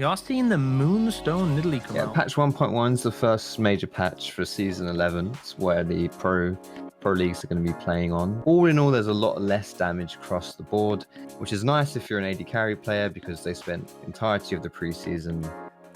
We are seeing the Moonstone Italy come Yeah, out. patch 1.1 is the first major patch for season 11. It's where the pro leagues are going to be playing on. All in all, there's a lot less damage across the board, which is nice if you're an AD carry player because they spent the entirety of the preseason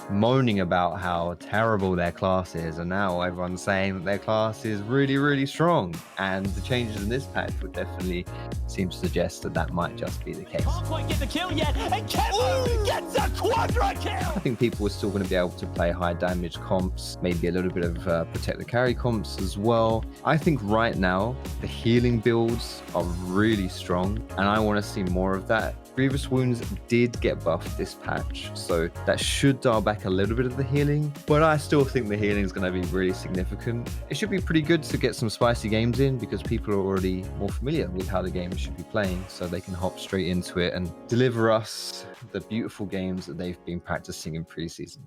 moaning about how terrible their class is, and now everyone's saying that their class is really, really strong. And the changes in this patch would definitely seem to suggest that that might just be the case. Can't quite get the kill yet, and Kemo gets a quadra kill! I think people are still going to be able to play high damage comps, maybe a little bit of protect the carry comps as well. I think right now the healing builds are really strong, and I want to see more of that. Grievous Wounds did get buffed this patch, so that should dial back a little bit of the healing, but I still think the healing is going to be really significant. It should be pretty good to get some spicy games in because people are already more familiar with how the game should be playing, so they can hop straight into it and deliver us the beautiful games that they've been practicing in preseason.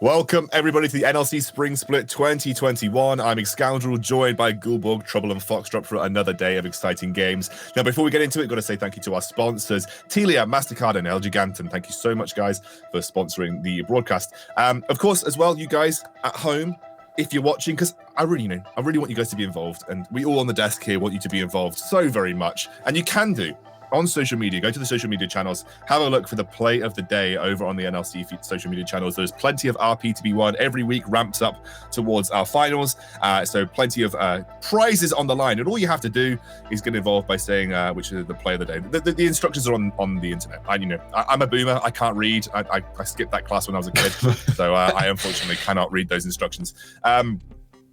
Welcome everybody to the NLC Spring Split 2021. I'm Excoundrel, joined by Gulborg, Trouble and Foxtrot for another day of exciting games. Now, before we get into it, got to say thank you to our sponsors, Telia, MasterCard and El Gigantum. Thank you so much, guys, for sponsoring the broadcast. Of course, as well, you guys at home, if you're watching, because I really want you guys to be involved, and we all on the desk here want you to be involved so very much, and you can do. On social media, go to the social media channels, have a look for the play of the day over on the NLC social media channels. There's plenty of RP to be won. Every week ramps up towards our finals. So plenty of prizes on the line. And all you have to do is get involved by saying which is the play of the day. The instructions are on the internet. I'm a boomer. I can't read. I skipped that class when I was a kid. So I unfortunately cannot read those instructions.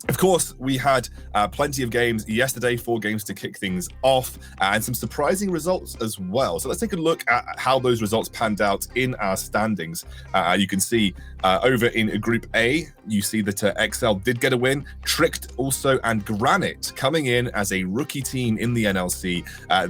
Of course, we had plenty of games yesterday, 4 games to kick things off, and some surprising results as well. So let's take a look at how those results panned out in our standings. You can see over in Group A, you see that XL did get a win, Tricked also, and Granite coming in as a rookie team in the NLC.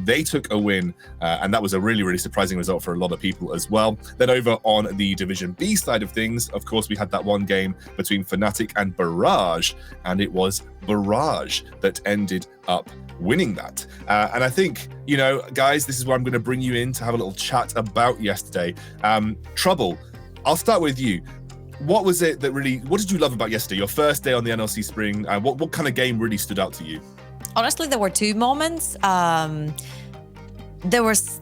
They took a win, and that was a really, really surprising result for a lot of people as well. Then over on the Division B side of things, of course, we had that one game between Fnatic and Barrage, and it was Barrage that ended up winning that. And I think, guys, this is where I'm going to bring you in to have a little chat about yesterday. Trouble, I'll start with you. What was it that really, what did you love about yesterday, your first day on the NLC Spring? What kind of game really stood out to you? Honestly, there were 2 moments. There was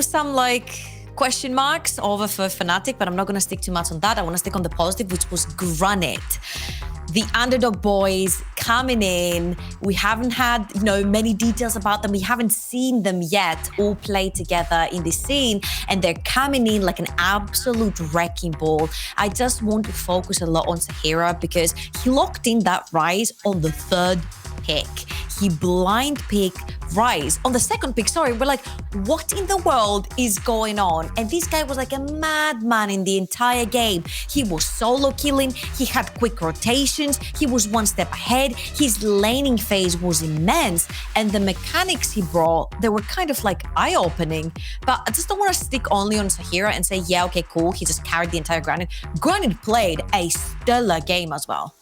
some question marks over for Fnatic, but I'm not going to stick too much on that. I want to stick on the positive, which was Granite. The underdog boys coming in. We haven't had, many details about them. We haven't seen them yet all play together in this scene, and they're coming in like an absolute wrecking ball. I just want to focus a lot on Sahira because he locked in that Rise on the 3rd pick. He blind picked Rise on the 2nd pick. Sorry, we're like, what in the world is going on? And this guy was like a madman in the entire game. He was solo killing. He had quick rotations. He was one step ahead. His laning phase was immense. And the mechanics he brought, they were kind of like eye-opening. But I just don't want to stick only on Sahira and say, yeah, okay, cool. He just carried the entire Granite. Granite played a stellar game as well.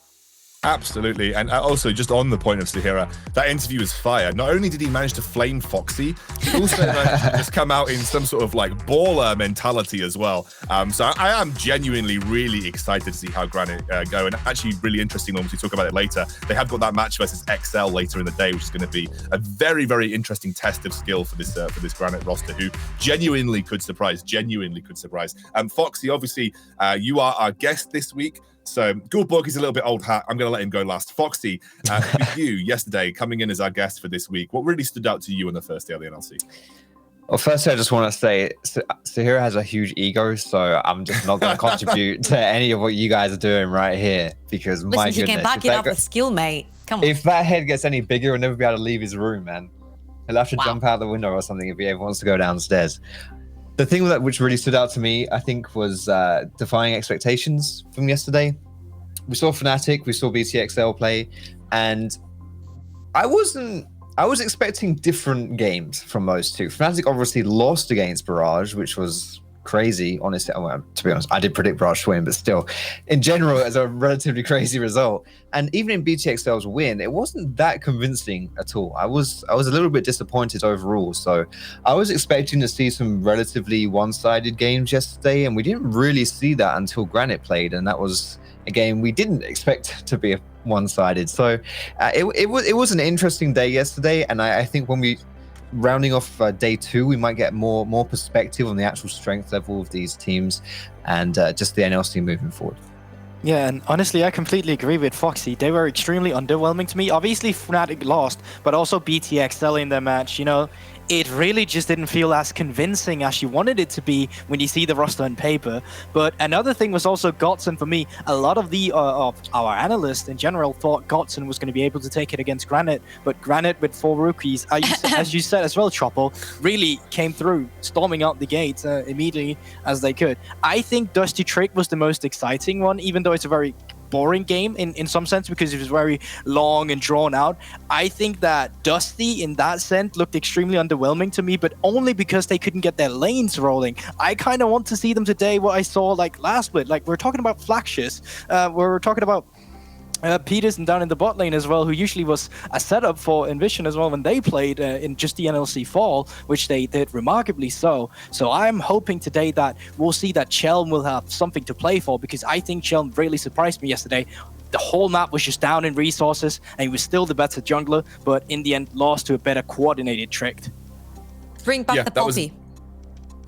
Absolutely. And also, just on the point of Sahira, that interview was fire. Not only did he manage to flame Foxy, he also managed to just come out in some sort of baller mentality as well. So I am genuinely really excited to see how Granite go. And actually really interesting when we talk about it later. They have got that match versus XL later in the day, which is going to be a very, very interesting test of skill for this Granite roster, who genuinely could surprise. Foxy, obviously, you are our guest this week. So Gulborg is a little bit old hat. I'm going to let him go last. Foxy, with you yesterday coming in as our guest for this week, what really stood out to you on the first day of the NLC? Well, firstly, I just want to say Sahira has a huge ego, so I'm just not going to contribute to any of what you guys are doing right here because my goodness. You can back it up with skill, mate. Come on. If that head gets any bigger, he'll never be able to leave his room, man. He'll have to jump out the window or something if he ever wants to go downstairs. The thing which really stood out to me, I think, was defying expectations from yesterday. We saw Fnatic, we saw BTXL play, and I was expecting different games from those two. Fnatic obviously lost against Barrage, which was crazy, honestly. Well, to be honest, I did predict Raj to win, but still, in general, as a relatively crazy result. And even in BTXL's win, it wasn't that convincing at all. I was a little bit disappointed overall. So I was expecting to see some relatively one-sided games yesterday, and we didn't really see that until Granite played, and that was a game we didn't expect to be one-sided. So it was an interesting day yesterday, and I think when we rounding off day 2, we might get more perspective on the actual strength level of these teams and just the NLC moving forward. Yeah, and honestly, I completely agree with Foxy. They were extremely underwhelming to me. Obviously, Fnatic lost, but also BTXL in their match, you know, it really just didn't feel as convincing as you wanted it to be when you see the roster on paper. But another thing was also Godson for me. A lot of of our analysts in general thought Godson was going to be able to take it against Granite, but Granite with 4 rookies, as you said as well, Troppel, really came through, storming out the gates immediately as they could. I think Dusty Trick was the most exciting one, even though it's a very boring game in some sense because it was very long and drawn out. I think that Dusty in that sense looked extremely underwhelming to me, but only because they couldn't get their lanes rolling. I kind of want to see them today what I saw like last split. Like we're talking about Flaxius, we're talking about Peterson down in the bot lane as well, who usually was a setup for Envision as well when they played in just the NLC fall, which they did remarkably so. So I'm hoping today that we'll see that Chelm will have something to play for, because I think Chelm really surprised me yesterday. The whole map was just down in resources, and he was still the better jungler, but in the end lost to a better coordinated Trick. Bring back the Poppy.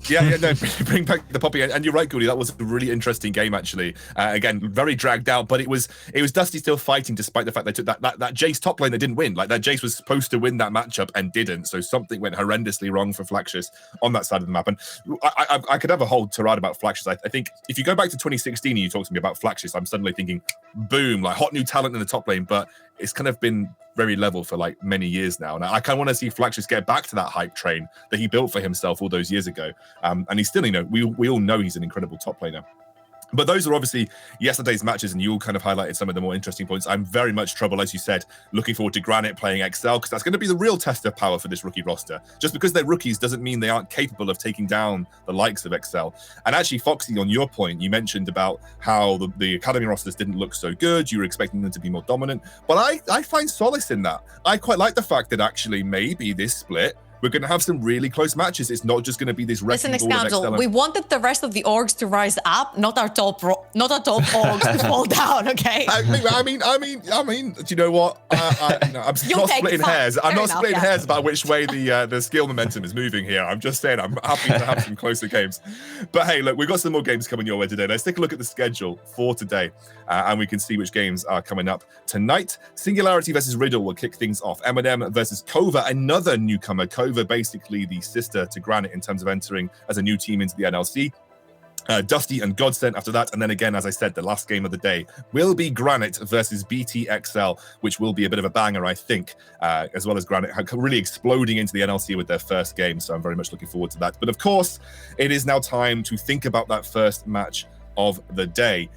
No, bring back the Poppy, and you're right, Goody. That was a really interesting game, actually. Again, very dragged out, but it was Dusty still fighting, despite the fact they took that Jace top lane that didn't win. Like that Jace was supposed to win that matchup and didn't, so something went horrendously wrong for Flaxius on that side of the map. And I could have a whole tirade about Flaxius. I think if you go back to 2016 and you talk to me about Flaxius, I'm suddenly thinking, boom, like hot new talent in the top lane, but it's kind of been very level for like many years now. And I kind of want to see Flaxius get back to that hype train that he built for himself all those years ago. And he's still, you know, we all know he's an incredible top laner. But those are obviously yesterday's matches, and you all kind of highlighted some of the more interesting points. I'm very much trouble, as you said, looking forward to Granite playing XL, because that's going to be the real test of power for this rookie roster. Just because they're rookies doesn't mean they aren't capable of taking down the likes of XL. And actually, Foxy, on your point, you mentioned about how the academy rosters didn't look so good. You were expecting them to be more dominant. But I find solace in that. I quite like the fact that actually maybe this split, we're going to have some really close matches. It's not just going to be this wrecking Listen, ball of Scoundrel, XL. we wanted the rest of the orgs to rise up, not our top orgs to fall down, okay? I mean, do you know what? I'm not splitting hairs. I'm not splitting hairs about which way the skill momentum is moving here. I'm just saying I'm happy to have some closer games. But hey, look, we've got some more games coming your way today. Let's take a look at the schedule for today, and we can see which games are coming up tonight. Singularity versus Riddle will kick things off. M&M versus Kova, another newcomer. Kova, basically the sister to Granite in terms of entering as a new team into the NLC. Dusty and Godsent after that. And then again, as I said, the last game of the day will be Granite versus BTXL, which will be a bit of a banger, I think, as well as Granite really exploding into the NLC with their first game. So I'm very much looking forward to that. But of course, it is now time to think about that first match of the day.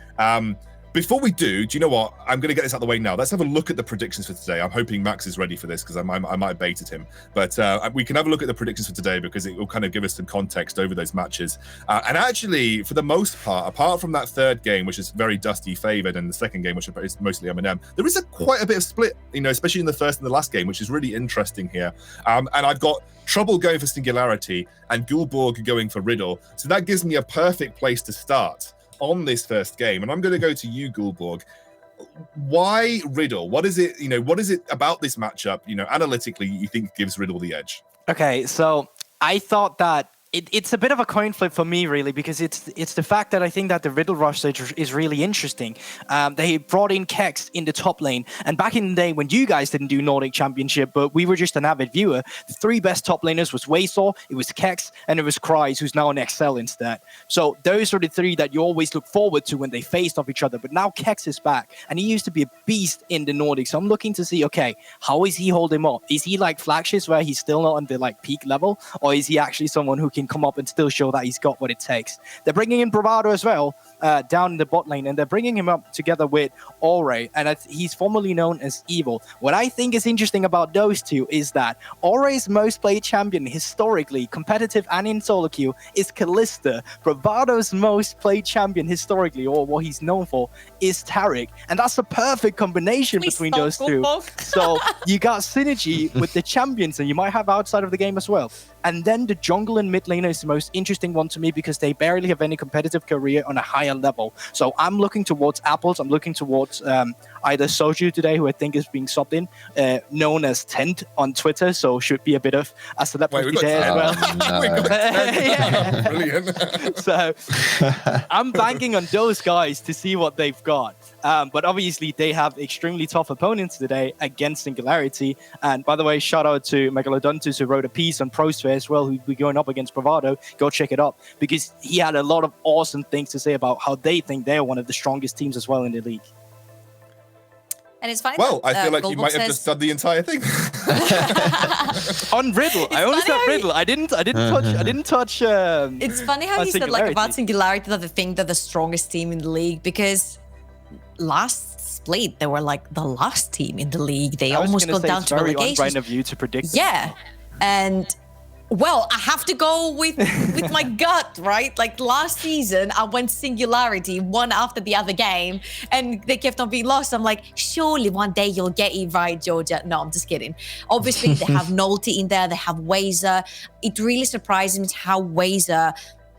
Before we do you know what? I'm going to get this out of the way now. Let's have a look at the predictions for today. I'm hoping Max is ready for this, because I might have baited him. But we can have a look at the predictions for today, because it will kind of give us some context over those matches. And actually, for the most part, apart from that third game, which is very Dusty favored, and the second game, which is mostly M&M, there is quite a bit of split, you know, especially in the first and the last game, which is really interesting here. And I've got Trouble going for Singularity and Gulborg going for Riddle. So that gives me a perfect place to start on this first game, and I'm going to go to you, Gulborg. Why Riddle? What is it? You know, what is it about this matchup? You know, analytically, you think gives Riddle the edge? Okay, so I thought that it's a bit of a coin flip for me, really, because it's the fact that I think that the Riddle roster is really interesting. They brought in Kex in the top lane, and back in the day when you guys didn't do Nordic Championship, but we were just an avid viewer, the 3 best top laners was Waysor, it was Kex, and it was Kryze, who's now an XL instead. So those are the 3 that you always look forward to when they faced off each other. But now Kex is back, and he used to be a beast in the Nordic. So I'm looking to see, okay, how is he holding up? Is he like Flaxius, where he's still not on the like peak level, or is he actually someone who can come up and still show that he's got what it takes? They're bringing in Bravado as well. down in the bot lane, and they're bringing him up together with Ore, and he's formerly known as Evil. What I think is interesting about those two is that Ore's most played champion historically, competitive and in solo queue, is Kalista. Bravado's most played champion historically, or what he's known for, is Taric, and that's a perfect combination between those two. So you got synergy with the champions that you might have outside of the game as well. And then the jungle and mid laner is the most interesting one to me because they barely have any competitive career on a higher level. So I'm looking towards Apples. I'm looking towards either Soju today, who I think is being subbed in, known as Tent on Twitter. So should be a bit of a celebrity there as well. Brilliant. So I'm banking on those guys to see what they've got. But obviously they have extremely tough opponents today against Singularity. And by the way, shout out to Megalodontus, who wrote a piece on Prosphere as well, who'll be going up against Bravado. Go check it up, because he had a lot of awesome things to say about how they think they're one of the strongest teams as well in the league. And it's funny. Well, that, I feel like you Goldbox might have says- just done the entire thing. On Riddle, I only funny said how Riddle. I didn't touch. It's funny how on you said like about Singularity. Singularity that they think they're the strongest team in the league, because last split they were like the last team in the league. They almost got down to very relegation. unbrand of you to predict. Yeah, and well, I have to go with my gut, right? Like last season, I went Singularity one after the other game, and they kept on being lost. I'm like, surely one day you'll get it right, Georgia. No, I'm just kidding. Obviously, they have Nolte in there. They have Wazer. It really surprises me how Wazer,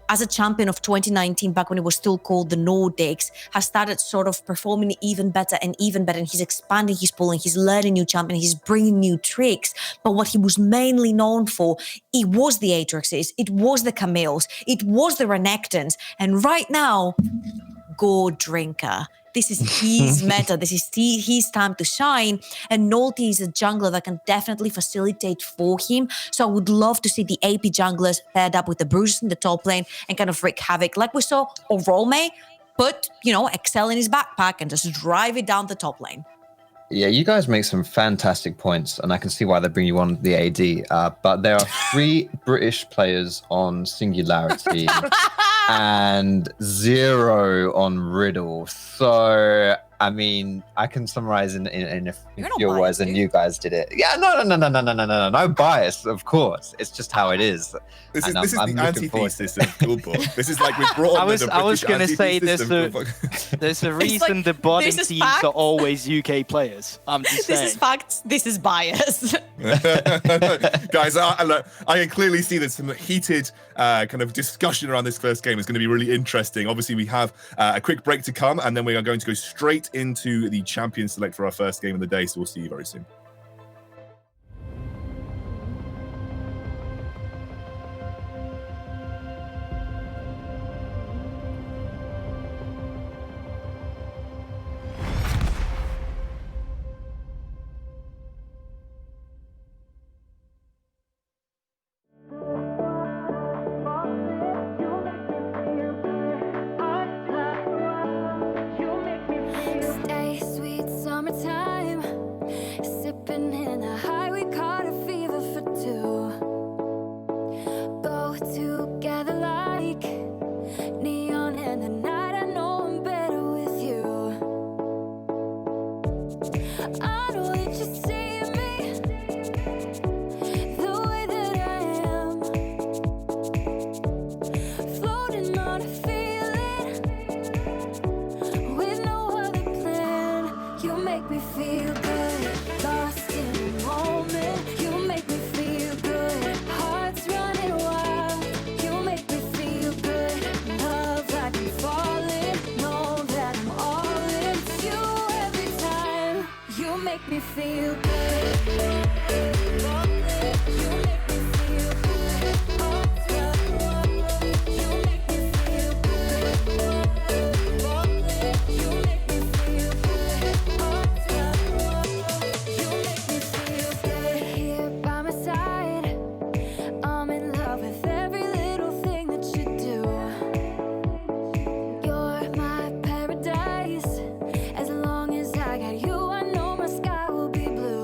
as a champion of 2019, back when it was still called the Nordics, has started sort of performing even better. And he's expanding his pool, and he's learning new champion, he's bringing new tricks. But what he was mainly known for, it was the Aatroxes, it was the Camille's, it was the Renekton's. And right now, Gourd Drinker. This is his meta. This is his time to shine. And Nolte is a jungler that can definitely facilitate for him. So I would love to see the AP junglers paired up with the Bruisers in the top lane and kind of wreak havoc, like we saw Orome put, Excel in his backpack and just drive it down the top lane. Yeah, you guys make some fantastic points, and I can see why they bring you on the AD. But there are 3 British players on Singularity and 0 on Riddle. So, I mean, I can summarize in a few words, and you guys did it. Yeah, no bias, of course. It's just how it is. This is And the looking forward to antithesis of Goldbook. This is like we brought on I was going to say there's a reason like, the bottom this is teams facts. are always UK players. I'm just saying. This is facts. This is bias. Guys, I can clearly see there's some heated kind of discussion around this first game. It's going to be really interesting. Obviously, we have a quick break to come, and then we are going to go straight into the champion select for our first game of the day. So we'll see you very soon. Stay sweet summertime, sipping in a high. We caught a fever for 2. Go together like neon in the night. I know I'm better with you. I know that you see me the way that I am, floating on a feeling with no other plan. You make me feel good, lost in the moment. You make me feel good, hearts running wild. You make me feel good, love like I'm falling. Know that I'm all into you every time. You make me feel good. You make me feel good. Hearts running wild. You make me feel good. You make me feel good. Hearts running wild. You make me feel good. Here by my side, I'm in love with every little thing that you do. You're my paradise. As long as I got you, I know my sky will be blue.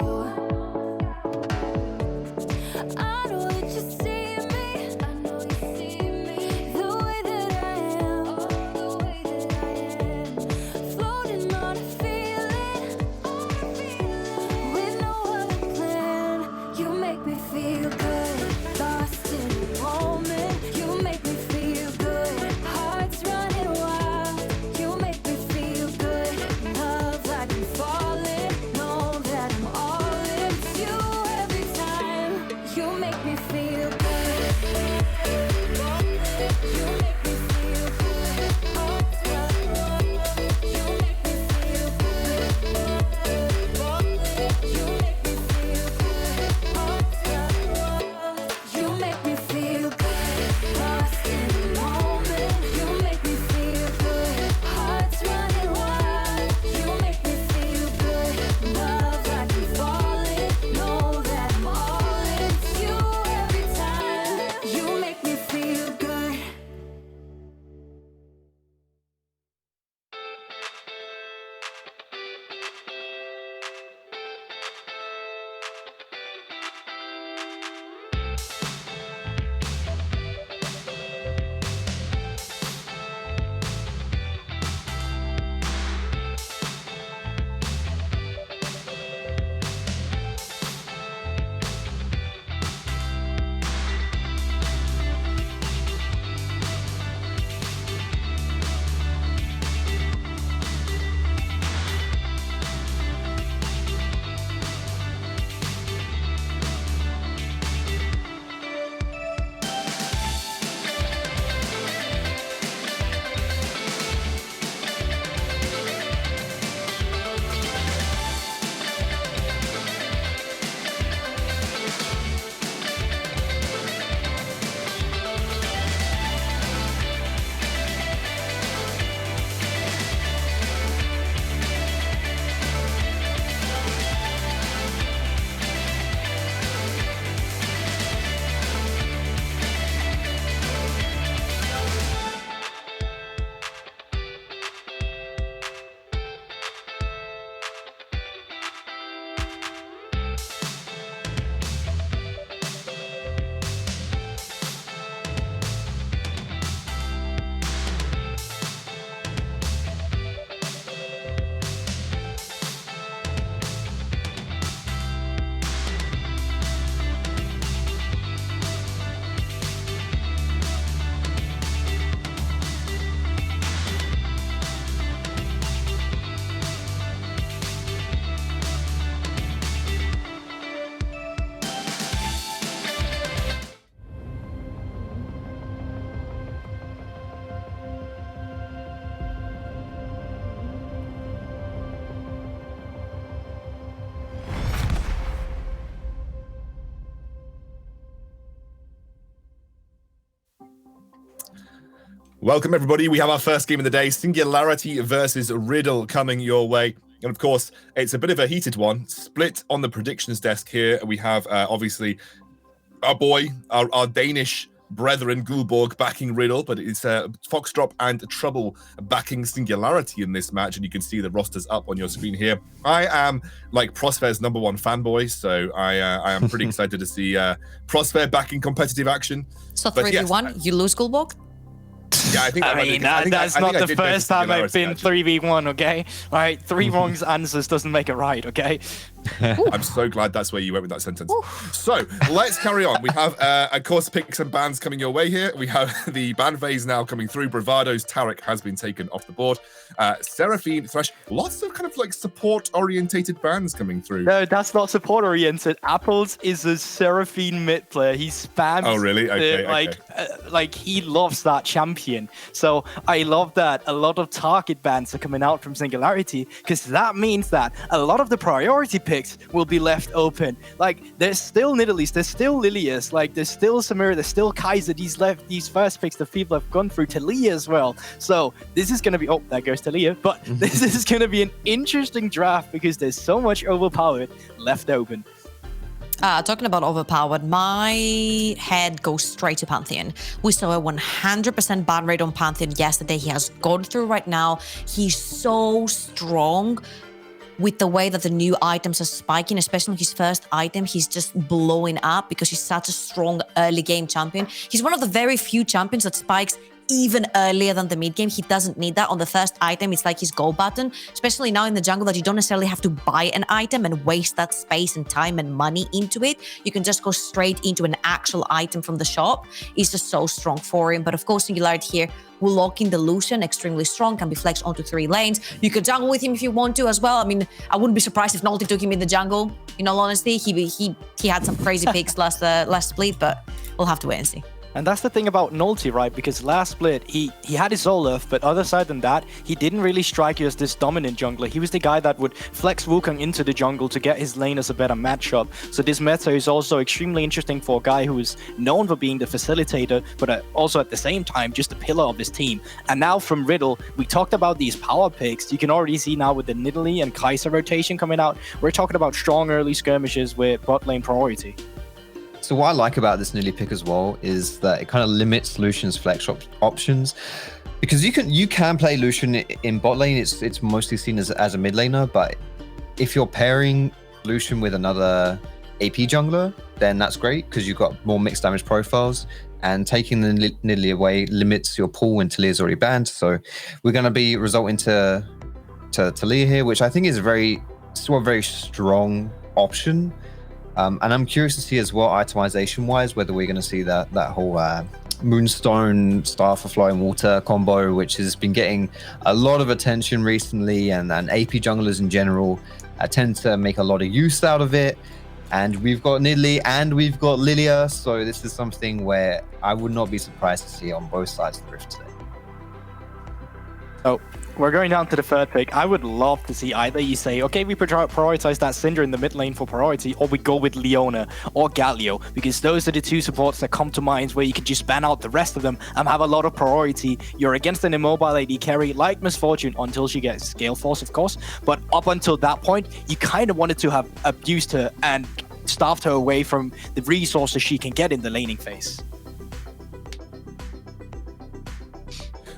Welcome, everybody. We have our first game of the day, Singularity versus Riddle, coming your way. And of course, it's a bit of a heated one. Split on the predictions desk here. We have, obviously, our boy, our Danish brethren, Gulborg, backing Riddle, but it's Foxdrop and Trouble backing Singularity in this match. And you can see the rosters up on your screen here. I am, like, Prosper's #1 fanboy, so I am pretty excited to see Prosper backing competitive action. So 3v1, you lose, Gulborg? Yeah, I think that's not the first time I've been 3v1, okay? All right, 3 wrong answers doesn't make it right, okay? I'm so glad that's where you went with that sentence. So let's carry on. We have, of course, picks and bans coming your way here. We have the ban phase now coming through. Bravado's Tarek has been taken off the board. Seraphine, Thresh, lots of kind of like support-orientated bans coming through. No, that's not support-oriented. Apples is a Seraphine mid player. He spams. Oh, really? Okay, like he loves that champion. So I love that a lot of target bans are coming out from Singularity, because that means that a lot of the priority picks will be left open. Like, there's still Nidalees, there's still Lilias, like there's still Samira, there's still Kaiser. These first picks the people have gone through, Talia as well. So this is gonna be, oh, there goes Talia. But this is gonna be an interesting draft because there's so much overpowered left open. Talking about overpowered, my head goes straight to Pantheon. We saw a 100% ban rate on Pantheon yesterday. He has gone through right now. He's so strong with the way that the new items are spiking, especially his first item. He's just blowing up because he's such a strong early game champion. He's one of the very few champions that spikes even earlier than the mid game. He doesn't need that on the first item. It's like his go button, especially now in the jungle that you don't necessarily have to buy an item and waste that space and time and money into it. You can just go straight into an actual item from the shop. It's just so strong for him. But of course, Singularity here will lock in the Lucian, extremely strong, can be flexed onto 3 lanes. You could jungle with him if you want to as well. I mean, I wouldn't be surprised if Nolty took him in the jungle. In all honesty, he had some crazy picks last split, but we'll have to wait and see. And that's the thing about Nolty, right? Because last split, he had his Olaf, but other side than that, he didn't really strike you as this dominant jungler. He was the guy that would flex Wukong into the jungle to get his lane as a better matchup. So this meta is also extremely interesting for a guy who is known for being the facilitator, but also at the same time, just the pillar of his team. And now from Riddle, we talked about these power picks. You can already see now with the Nidalee and Kaiser rotation coming out, we're talking about strong early skirmishes with bot lane priority. So what I like about this Nidalee pick as well is that it kind of limits Lucian's flex options, because you can play Lucian in bot lane. It's mostly seen as a mid laner, but if you're pairing Lucian with another AP jungler, then that's great because you've got more mixed damage profiles. And taking the Nidalee away limits your pool when Talia's already banned. So we're going to be resulting to Talia here, which I think is still a very strong option. And I'm curious to see as well, itemization-wise, whether we're going to see that whole Moonstone, Star for Flowing Water combo, which has been getting a lot of attention recently, and AP junglers in general tend to make a lot of use out of it. And we've got Nidalee and we've got Lilia, so this is something where I would not be surprised to see on both sides of the rift today. Oh, we're going down to the third pick. I would love to see either you say, okay, we prioritize that Syndra in the mid lane for priority, or we go with Leona or Galio, because those are the 2 supports that come to mind where you can just ban out the rest of them and have a lot of priority. You're against an immobile AD carry like Misfortune until she gets Scale Force, of course, but up until that point, you kind of wanted to have abused her and starved her away from the resources she can get in the laning phase.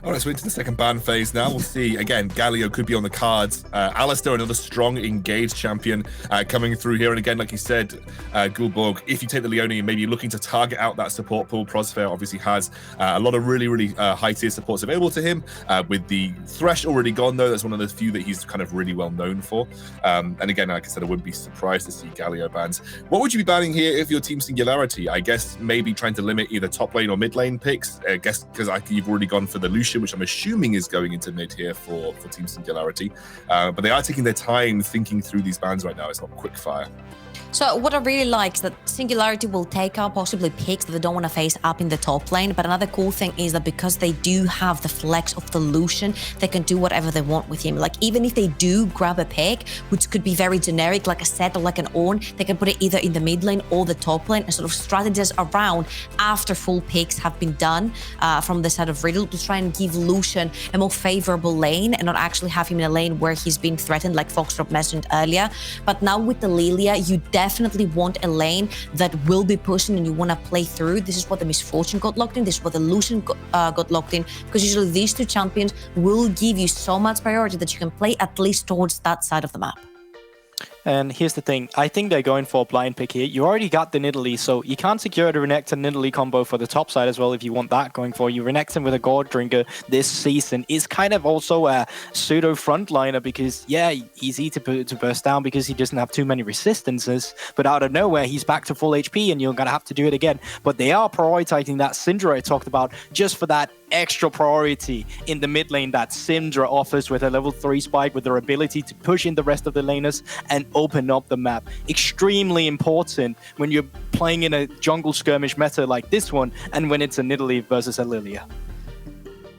All right, so into the second ban phase now. We'll see, again, Galio could be on the cards. Alistair, another strong, engaged champion coming through here. And again, like you said, Gulborg, if you take the Leone and maybe looking to target out that support pool, Prosper obviously has a lot of really high-tier supports available to him. With the Thresh already gone, though, that's one of the few that he's kind of really well known for. And again, like I said, I wouldn't be surprised to see Galio bans. What would you be banning here if your team Singularity? I guess maybe trying to limit either top lane or mid lane picks. I guess because you've already gone for the Lucian Lucian, which I'm assuming is going into mid here for Team Singularity. But they are taking their time thinking through these bans right now. It's not quick fire. So what I really like is that Singularity will take out possibly picks that they don't want to face up in the top lane. But another cool thing is that because they do have the flex of the Lucian, they can do whatever they want with him. Like even if they do grab a pick, which could be very generic, like a set or like an Ornn, they can put it either in the mid lane or the top lane and sort of strategize around after full picks have been done from the side of Riddle to try and give Lucian a more favorable lane and not actually have him in a lane where he's been threatened, like Foxtrot mentioned earlier. But now with the Lilia, you definitely want a lane that will be pushing and you want to play through. This is what the Misfortune got locked in. This is what the Lucian got locked in, because usually these two champions will give you so much priority that you can play at least towards that side of the map. And here's the thing, I think they're going for a blind pick here. You already got the Nidalee, so you can't secure the Renekton Nidalee combo for the top side as well if you want that going for you. Renekton with a Gourd Drinker this season is kind of also a pseudo frontliner because, yeah, easy to burst down because he doesn't have too many resistances, but out of nowhere, he's back to full HP and you're going to have to do it again. But they are prioritizing that Syndra I talked about just for that extra priority in the mid lane that Syndra offers with a level 3 spike, with their ability to push in the rest of the laners and open up the map. Extremely important when you're playing in a jungle skirmish meta like this one and when it's a Nidalee versus a Lilia.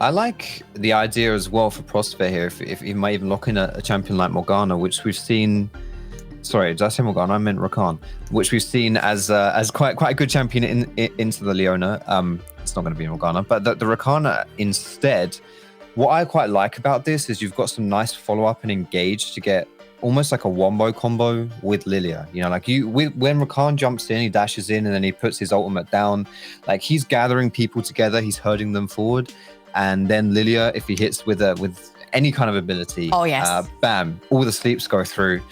I like the idea as well for Prosphere here, if you might even lock in a champion like Morgana, which we've seen. Sorry, did I say Morgana? I meant Rakan, which we've seen as quite a good champion into the Leona. It's not going to be Morgana, but the Rakana instead. What I quite like about this is you've got some nice follow-up and engage to get almost like a wombo combo with Lilia. You know, like when Rakan jumps in, he dashes in and then he puts his ultimate down. Like he's gathering people together, he's herding them forward, and then Lilia, if he hits with any kind of ability, oh yes, bam, all the sleeps go through.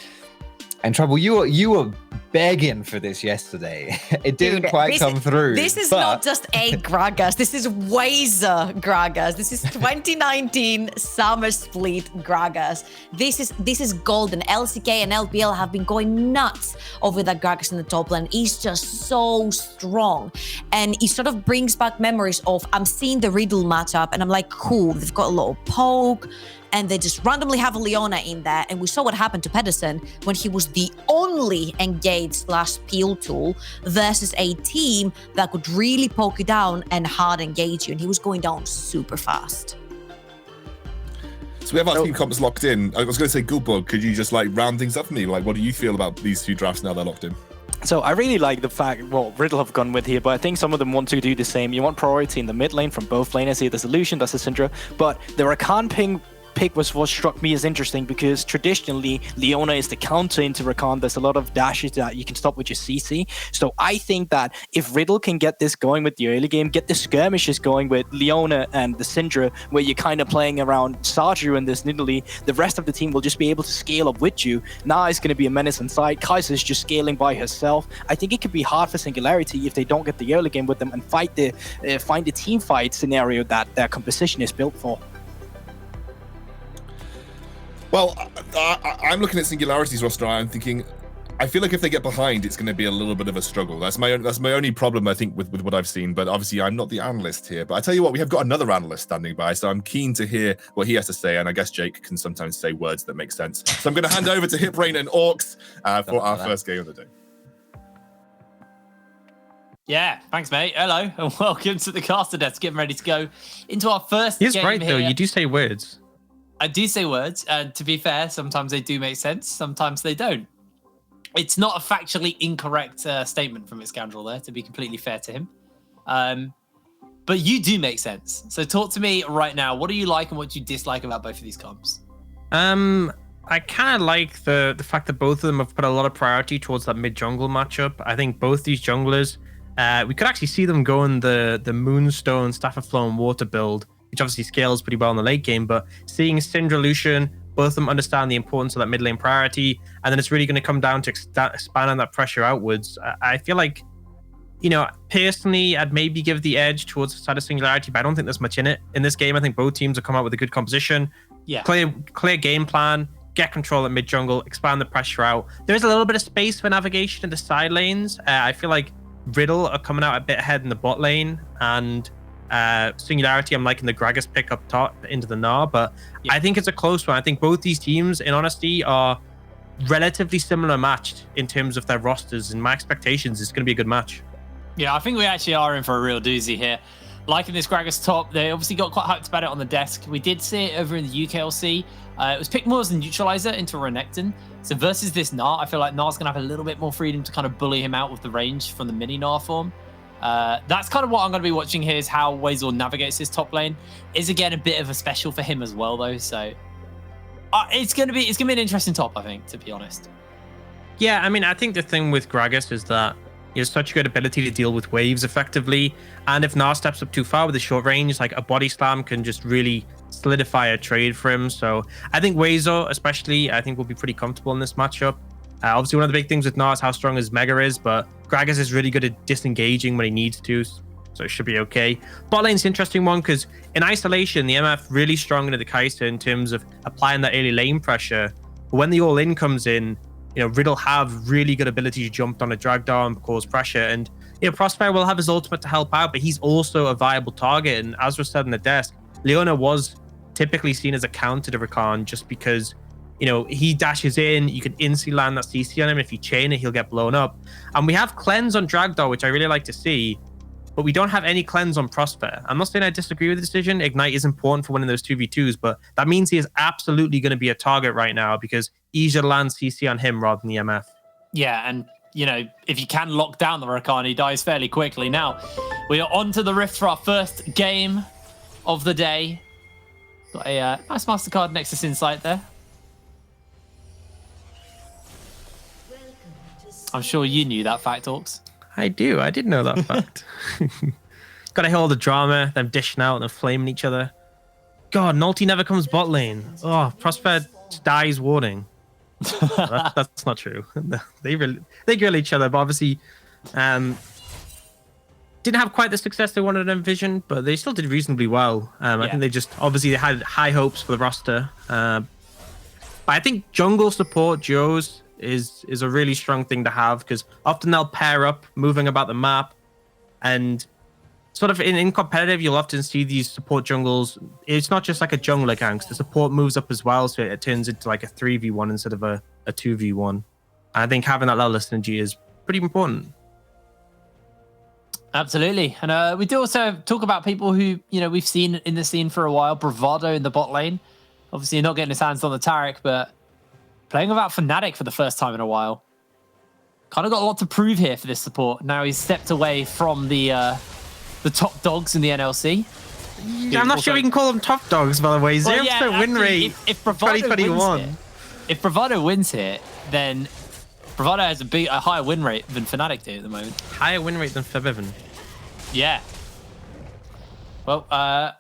And Trouble, you were begging for this yesterday. It didn't quite come through. This is not just a Gragas. This is Wazer Gragas. This is 2019 Summer Split Gragas. This is golden. LCK and LPL have been going nuts over that Gragas in the top lane. He's just so strong. And he sort of brings back memories of, I'm seeing the Riddle matchup and I'm like, cool, they've got a little poke, and they just randomly have a Leona in there. And we saw what happened to Pedersen when he was the only engage/peel tool versus a team that could really poke you down and hard engage you. And he was going down super fast. So we have our team comps locked in. I was going to say, Gulbug, could you just like round things up for me? Like, what do you feel about these two drafts now they're locked in? So I really like the fact, well, Riddle have gone with here, but I think some of them want to do the same. You want priority in the mid lane from both laners here. There's a Lucian, that's a Syndra, but the Rakan pick was what struck me as interesting because traditionally Leona is the counter into Rakan. There's a lot of dashes that you can stop with your CC. So I think that if Riddle can get this going with the early game, get the skirmishes going with Leona and the Syndra, where you're kind of playing around Sarju and this Nidalee, the rest of the team will just be able to scale up with you. Now it's going to be a menace inside. Kaiser's just scaling by herself. I think it could be hard for Singularity if they don't get the early game with them and find the team fight scenario that their composition is built for. Well, I'm looking at Singularity's roster. I'm thinking, I feel like if they get behind, it's going to be a little bit of a struggle. That's my only problem, I think, with what I've seen. But obviously, I'm not the analyst here. But I tell you what, we have got another analyst standing by, so I'm keen to hear what he has to say. And I guess Jake can sometimes say words that make sense. So I'm going to hand over to Hiprain and Orcs for our first game of the day. Yeah, thanks, mate. Hello, and welcome to the caster desk. Getting ready to go into our first game. He's right, though. You do say words. I do say words, and to be fair, sometimes they do make sense, sometimes they don't. It's not a factually incorrect statement from Scoundrel there, to be completely fair to him. But you do make sense. So talk to me right now. What do you like and what do you dislike about both of these comps? I kind of like the fact that both of them have put a lot of priority towards that mid-jungle matchup. I think both these junglers, we could actually see them going the Moonstone, Staff of Flow, and Water build, which obviously scales pretty well in the late game, but seeing Syndra, Lucian, both of them understand the importance of that mid lane priority, and then it's really going to come down to expand on that pressure outwards. I feel like, you know, personally, I'd maybe give the edge towards the side of Singularity, but I don't think there's much in it in this game. I think both teams have come out with a good composition, clear game plan, get control at mid jungle, expand the pressure out. There's a little bit of space for navigation in the side lanes. I feel like Riddle are coming out a bit ahead in the bot lane, and Singularity, I'm liking the Gragas pick up top into the Gnar, but I think it's a close one. I think both these teams, in honesty, are relatively similar matched in terms of their rosters, and my expectations is going to be a good match. Yeah, I think we actually are in for a real doozy here. Liking this Gragas top, they obviously got quite hyped about it on the desk. We did see it over in the UKLC. It was picked more as a neutralizer into Renekton. So versus this Gnar, I feel like Gnar's going to have a little bit more freedom to kind of bully him out with the range from the mini Gnar form. That's kind of what I'm going to be watching here, is how Wazel navigates his top lane. Is again a bit of a special for him as well, though. So it's going to be an interesting top, I think, to be honest. Yeah, I mean, I think the thing with Gragas is that he has such a good ability to deal with waves effectively, and if Gnar steps up too far with a short range, like a body slam can just really solidify a trade for him. So I think Wazel, especially, I think will be pretty comfortable in this matchup. Obviously, one of the big things with Gnar is how strong his Mega is, but Gragas is really good at disengaging when he needs to, so it should be okay. Bot lane's an interesting one because in isolation, the MF really strong into the Kai'Sa in terms of applying that early lane pressure. But when the all-in comes in, you know, Riddle have really good ability to jump on a drag down and cause pressure. And, you know, Prospero will have his ultimate to help out, but he's also a viable target. And as was said in the desk, Leona was typically seen as a counter to Rakan just because, you know, he dashes in, you can instantly land that CC on him. If you chain it, he'll get blown up. And we have cleanse on Dragdar, which I really like to see, but we don't have any cleanse on Prosper. I'm not saying I disagree with the decision. Ignite is important for winning those 2v2s, but that means he is absolutely going to be a target right now because easier to land CC on him rather than the MF. Yeah, and, you know, if you can lock down the Rakan, he dies fairly quickly. Now, we are on to the Rift for our first game of the day. Got a nice MasterCard Nexus Insight there. I'm sure you knew that fact, Orcs. I do. I did know that fact. Got to hear all the drama, them dishing out and them flaming each other. God, Nulty never comes bot lane. Oh, Prosper dies warning. That's not true. They grill each other, but obviously didn't have quite the success they wanted to envision, but they still did reasonably well. I think they just obviously had high hopes for the roster. But I think jungle support duos is a really strong thing to have because often they'll pair up moving about the map, and sort of in competitive you'll often see these support jungles. It's not just like a jungler ganks, the support moves up as well, so it turns into like a 3v1 instead of a 2v1. I think having that level of synergy is pretty important. Absolutely. And we do also talk about people who, you know, we've seen in the scene for a while. Bravado in the bot lane, obviously not getting his hands on the Taric, but playing without Fnatic for the first time in a while. Kind of got a lot to prove here for this support. Now he's stepped away from the top dogs in the NLC. I'm not sure we can call them top dogs, by the way. 0% win rate. If Bravado 2021. If Bravado wins here, then Bravado has a higher win rate than Fnatic do at the moment. Higher win rate than Fabivan. Yeah. Well, are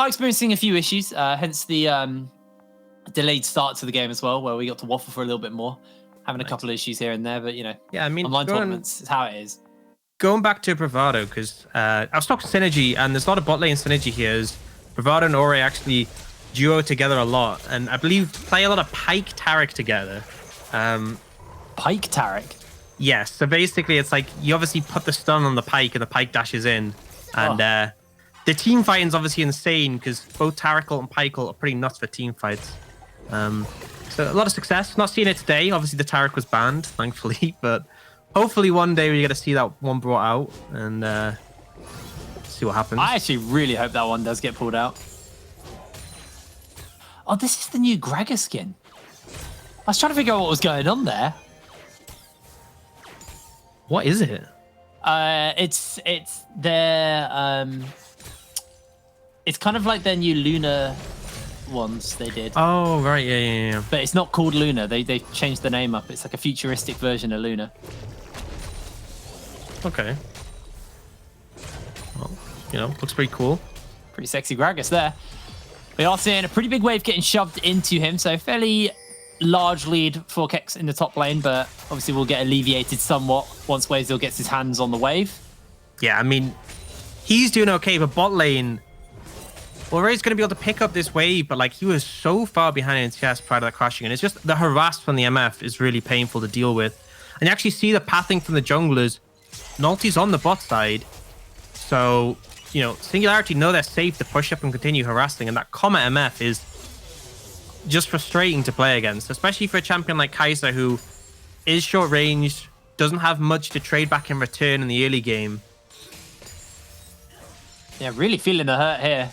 experiencing a few issues, hence the delayed start to the game as well, where we got to waffle for a little bit more. Having a couple of issues here and there, but, you know, yeah, I mean, online tournaments is how it is. Going back to Bravado, because I was talking synergy, and there's a lot of bot lane synergy here. Is Bravado and Ore actually duo together a lot, and I believe play a lot of Pike Taric together. Pike Taric? Yes, so basically it's like you obviously put the stun on the Pike and the Pike dashes in, and the team fighting is obviously insane because both Tarical and Pikeal are pretty nuts for team fights. So a lot of success. Not seeing it today. Obviously the Taric was banned, thankfully, but hopefully one day we get to see that one brought out and see what happens. I actually really hope that one does get pulled out. Oh, this is the new Gragas skin. I was trying to figure out what was going on there. What is it? It's their it's kind of like their new Luna ones they did. Oh right, yeah. But it's not called Luna. They changed the name up. It's like a futuristic version of Luna. Okay. Well, you know, looks pretty cool. Pretty sexy Gragas there. We are seeing a pretty big wave getting shoved into him, so fairly large lead for Kex in the top lane, but obviously will get alleviated somewhat once Wazel gets his hands on the wave. Yeah, I mean, he's doing okay, but bot lane, well, Ray's going to be able to pick up this wave, but like he was so far behind in CS prior to that crashing, and it's just the harass from the MF is really painful to deal with. And you actually see the pathing from the junglers. Nulty's on the bot side, so you know, Singularity know they're safe to push up and continue harassing, and that Comet MF is just frustrating to play against, especially for a champion like Kai'Sa, who is short range, doesn't have much to trade back in return in the early game. Yeah, really feeling the hurt here.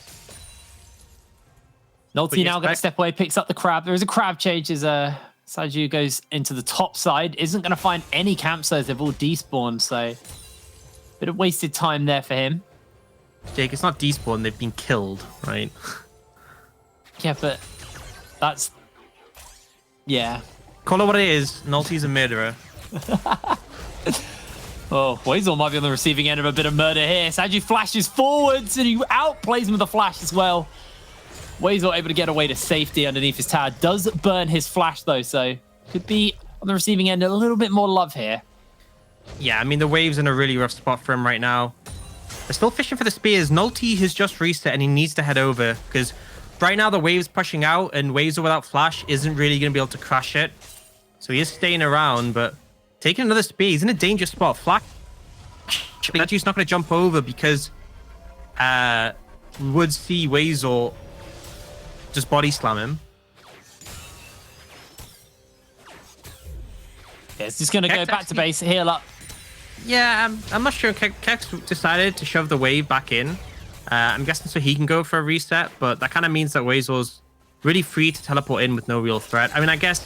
Nolty now going to step away, picks up the crab. There is a crab change as Saju goes into the top side. Isn't going to find any camps though. They've all despawned, so bit of wasted time there for him. Jake, it's not despawn, they've been killed, right? Yeah, but that's... Yeah. Call it what it is. Nolty's a murderer. Oh, Weasel might be on the receiving end of a bit of murder here. Saju flashes forwards and he outplays him with a flash as well. Weasel able to get away to safety underneath his tower. Does burn his flash though, so could be on the receiving end a little bit more love here. Yeah, I mean, the wave's in a really rough spot for him right now. They're still fishing for the spears. Nolty has just reset and he needs to head over because right now the wave's pushing out and Weasel without flash isn't really going to be able to crash it. So he is staying around, but taking another spear, he's in a dangerous spot. Flash, Saju's not going to jump over because we would see Weasel just body slam him. Yeah, it's just going to go back to base, heal up. Yeah, I'm not sure. Kex decided to shove the wave back in. I'm guessing so he can go for a reset, but that kind of means that Weasel's really free to teleport in with no real threat. I mean, I guess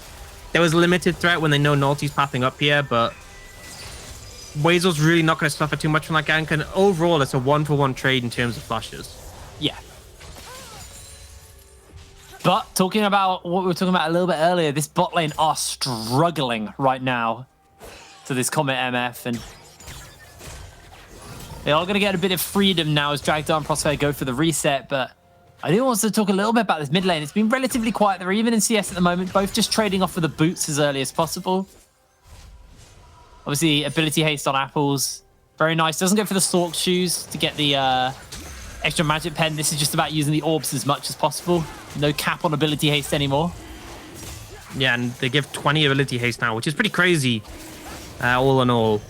there was limited threat when they know Nolty's pathing up here, but Weasel's really not going to suffer too much from that gank, and overall, it's a one-for-one trade in terms of flashes. Yeah. But talking about what we were talking about a little bit earlier, this bot lane are struggling right now to this Comet MF, and they are going to get a bit of freedom now as Dragdar and Prospero go for the reset, but I do want to talk a little bit about this mid lane. It's been relatively quiet. They're even in CS at the moment, both just trading off for the boots as early as possible. Obviously, ability haste on apples. Very nice. Doesn't go for the Sork shoes to get the extra magic pen. This is just about using the orbs as much as possible. No cap on ability haste anymore. Yeah, and they give 20 ability haste now, which is pretty crazy, all in all.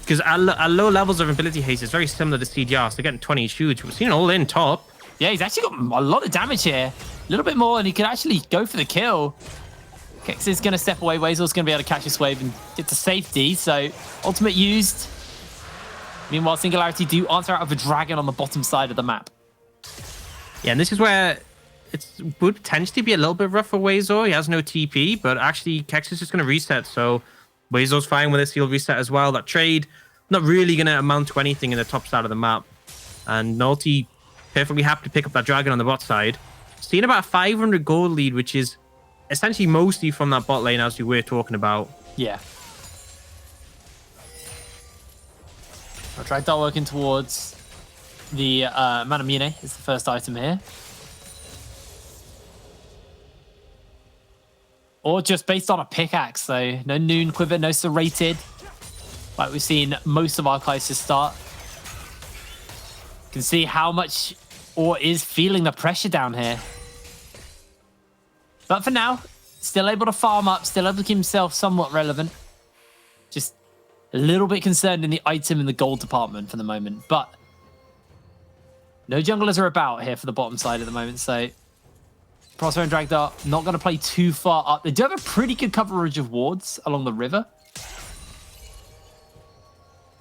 Because at low levels of ability haste, it's very similar to CDR, so they're getting 20 is huge. We've seen all in top. Yeah, he's actually got a lot of damage here. A little bit more, and he could actually go for the kill. Kex is going to step away. Weasel's going to be able to catch this wave and get to safety. So, ultimate used. Meanwhile, Singularity do answer out of a dragon on the bottom side of the map. Yeah, and this is where it would potentially be a little bit rough for Weasel. He has no TP, but actually, Kex is just going to reset. So, Weasel's fine with this. He'll reset as well. That trade, not really going to amount to anything in the top side of the map. And Nolty perfectly happy to pick up that dragon on the bot side. Seeing about a 500 gold lead, which is essentially mostly from that bot lane as we were talking about. Yeah. Dragdar working towards the Manamune is the first item here. Or just based on a pickaxe, so no Noon Quiver, no Serrated. Like we've seen most of our Kai'Sa start. You can see how much Or is feeling the pressure down here. But for now, still able to farm up, still able to keep himself somewhat relevant. Just a little bit concerned in the item and the gold department for the moment. But no junglers are about here for the bottom side at the moment, so Prospero and Dragdar not going to play too far up. They do have a pretty good coverage of wards along the river.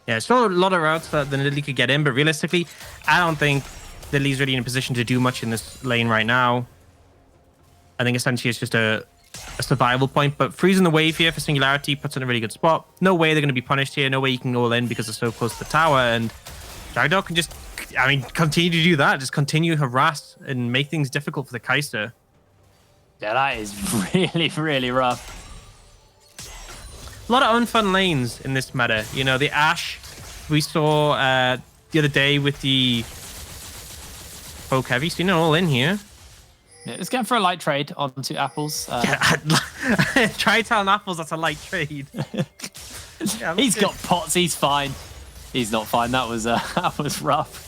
Yeah, still a lot of routes that the Nidalee could get in, but realistically, I don't think Nidalee's really in a position to do much in this lane right now. I think essentially it's just a survival point, but freezing the wave here for Singularity puts in a really good spot. No way they're going to be punished here. No way you can go all in because they're so close to the tower, and Dragdar can just, I mean, continue to do that. Just continue to harass and make things difficult for the Kai'Sa. Yeah, that is really, really rough. A lot of unfun lanes in this meta. You know, the Ashe we saw the other day with the poke heavy. Seen it all in here. Yeah, let's go for a light trade onto apples. Try telling apples that's a light trade. Yeah, he's got pots. He's fine. He's not fine. That was rough.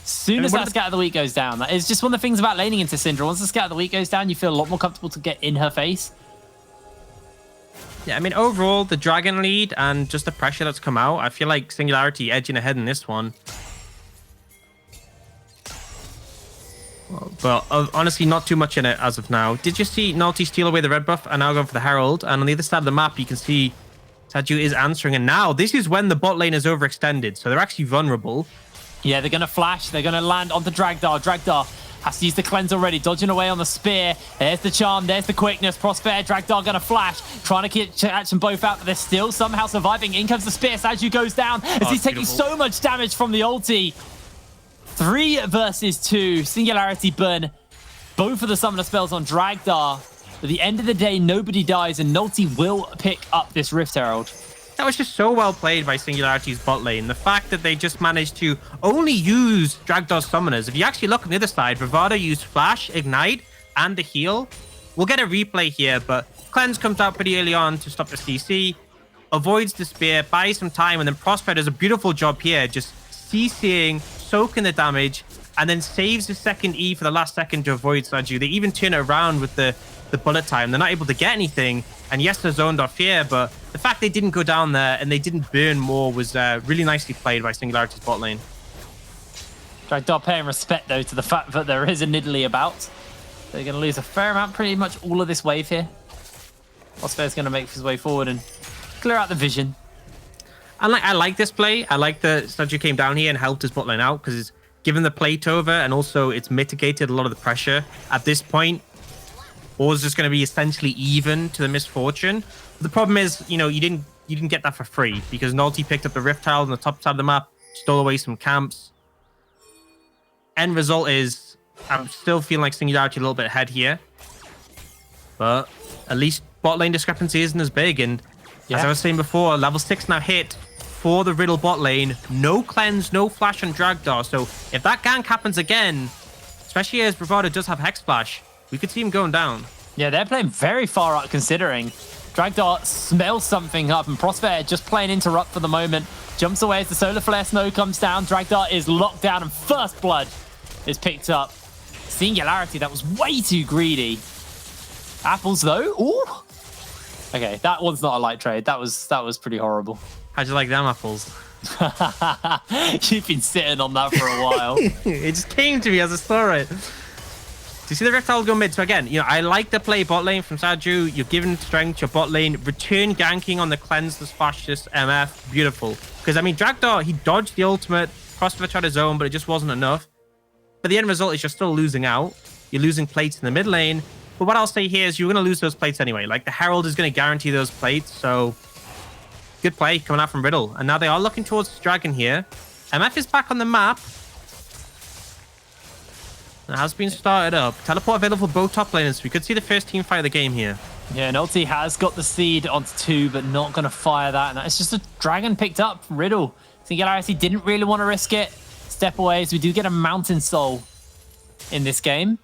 Soon as that Scat of the Week goes down, that is just one of the things about laning into Syndra. Once the Scat of the Week goes down, you feel a lot more comfortable to get in her face. Yeah, I mean, overall, the Dragon lead and just the pressure that's come out, I feel like Singularity edging ahead in this one. But honestly, not too much in it as of now. Did you see Nalty steal away the red buff and now going for the Herald? And on the other side of the map, you can see Saju is answering. And now this is when the bot lane is overextended. So they're actually vulnerable. Yeah, they're going to flash. They're going to land onto Dragdar. Dragdar has to use the cleanse already, dodging away on the spear. There's the charm, there's the quickness. Prospere, Dragdar going to flash, trying to catch them both out, but they're still somehow surviving. In comes the spear. Saju goes down as he's taking so much damage from the ulti. 3 versus 2. Singularity burn both of the summoner spells on Dragdar. At the end of the day, nobody dies, and Nulti will pick up this Rift Herald. That was just so well played by Singularity's bot lane. The fact that they just managed to only use Dragdar's summoners. If you actually look on the other side, Bravado used Flash, Ignite, and the heal. We'll get a replay here, but Cleanse comes out pretty early on to stop the CC, avoids the spear, buys some time, and then Prosper does a beautiful job here, just CCing, soaking the damage, and then saves the second E for the last second to avoid Saju. They even turn it around with the bullet time. They're not able to get anything, and yes, they're zoned off here, but the fact they didn't go down there and they didn't burn more was really nicely played by Singularity's bot lane. Dragdar paying respect, though, to the fact that there is a Nidalee about. They're going to lose a fair amount, pretty much all of this wave here. Osfair's going to make his way forward and clear out the vision. I like this play. I like that Saju came down here and helped his bot lane out because it's given the plate over and also it's mitigated a lot of the pressure. At this point, Or's just going to be essentially even to the misfortune. The problem is, you didn't get that for free because Nalty picked up the Rift Herald on the top side of the map, stole away some camps. End result is, I'm still feeling like Singularity a little bit ahead here, but at least bot lane discrepancy isn't as big. And as I was saying before, level 6 now hit for the Riddle bot lane. No cleanse, no flash on Dragdar. So if that gank happens again, especially as Bravado does have Hex Splash, we could see him going down. Yeah, they're playing very far out considering. Dragdar smells something up, and Prosper just playing interrupt for the moment. Jumps away as the Solar Flare snow comes down. Dragdar is locked down, and First Blood is picked up. Singularity, that was way too greedy. Apples, though. Ooh. Okay, that one's not a light trade. That was pretty horrible. How'd you like them apples? You've been sitting on that for a while. It just came to me as I saw it. Do you see the Rift Herald go mid? So again, I like the play bot lane from Saju. You're giving strength to your bot lane. Return ganking on the cleanse, the splash, this MF. Beautiful. Because, Dragdar, he dodged the ultimate. Prosper tried his own, but it just wasn't enough. But the end result is you're still losing out. You're losing plates in the mid lane. But what I'll say here is you're going to lose those plates anyway. Like, the Herald is going to guarantee those plates. So, good play coming out from Riddle. And now they are looking towards the Dragon here. MF is back on the map. It has been started up. Teleport available for both top laners. We could see the first team fight of the game here. Yeah, Nulti has got the seed onto 2, but not going to fire that. And it's just a Dragon picked up. Riddle. Singularity didn't really want to risk it. Step away as we do get a Mountain Soul in this game.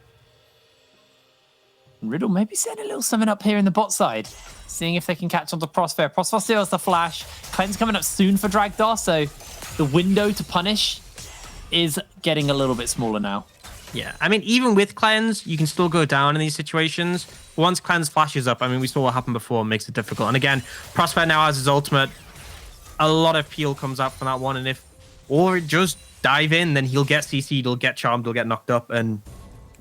Riddle maybe setting a little something up here in the bot side. Seeing if they can catch on to Prosper. Prosper still has the flash. Cleanse coming up soon for Dragdar, so the window to punish is getting a little bit smaller now. Yeah, even with cleanse, you can still go down in these situations. Once cleanse flashes up, we saw what happened before, makes it difficult. And again, Prosper now has his ultimate. A lot of peel comes out from that one, and if or just dive in, then he'll get CC'd, he'll get charmed, he'll get knocked up, and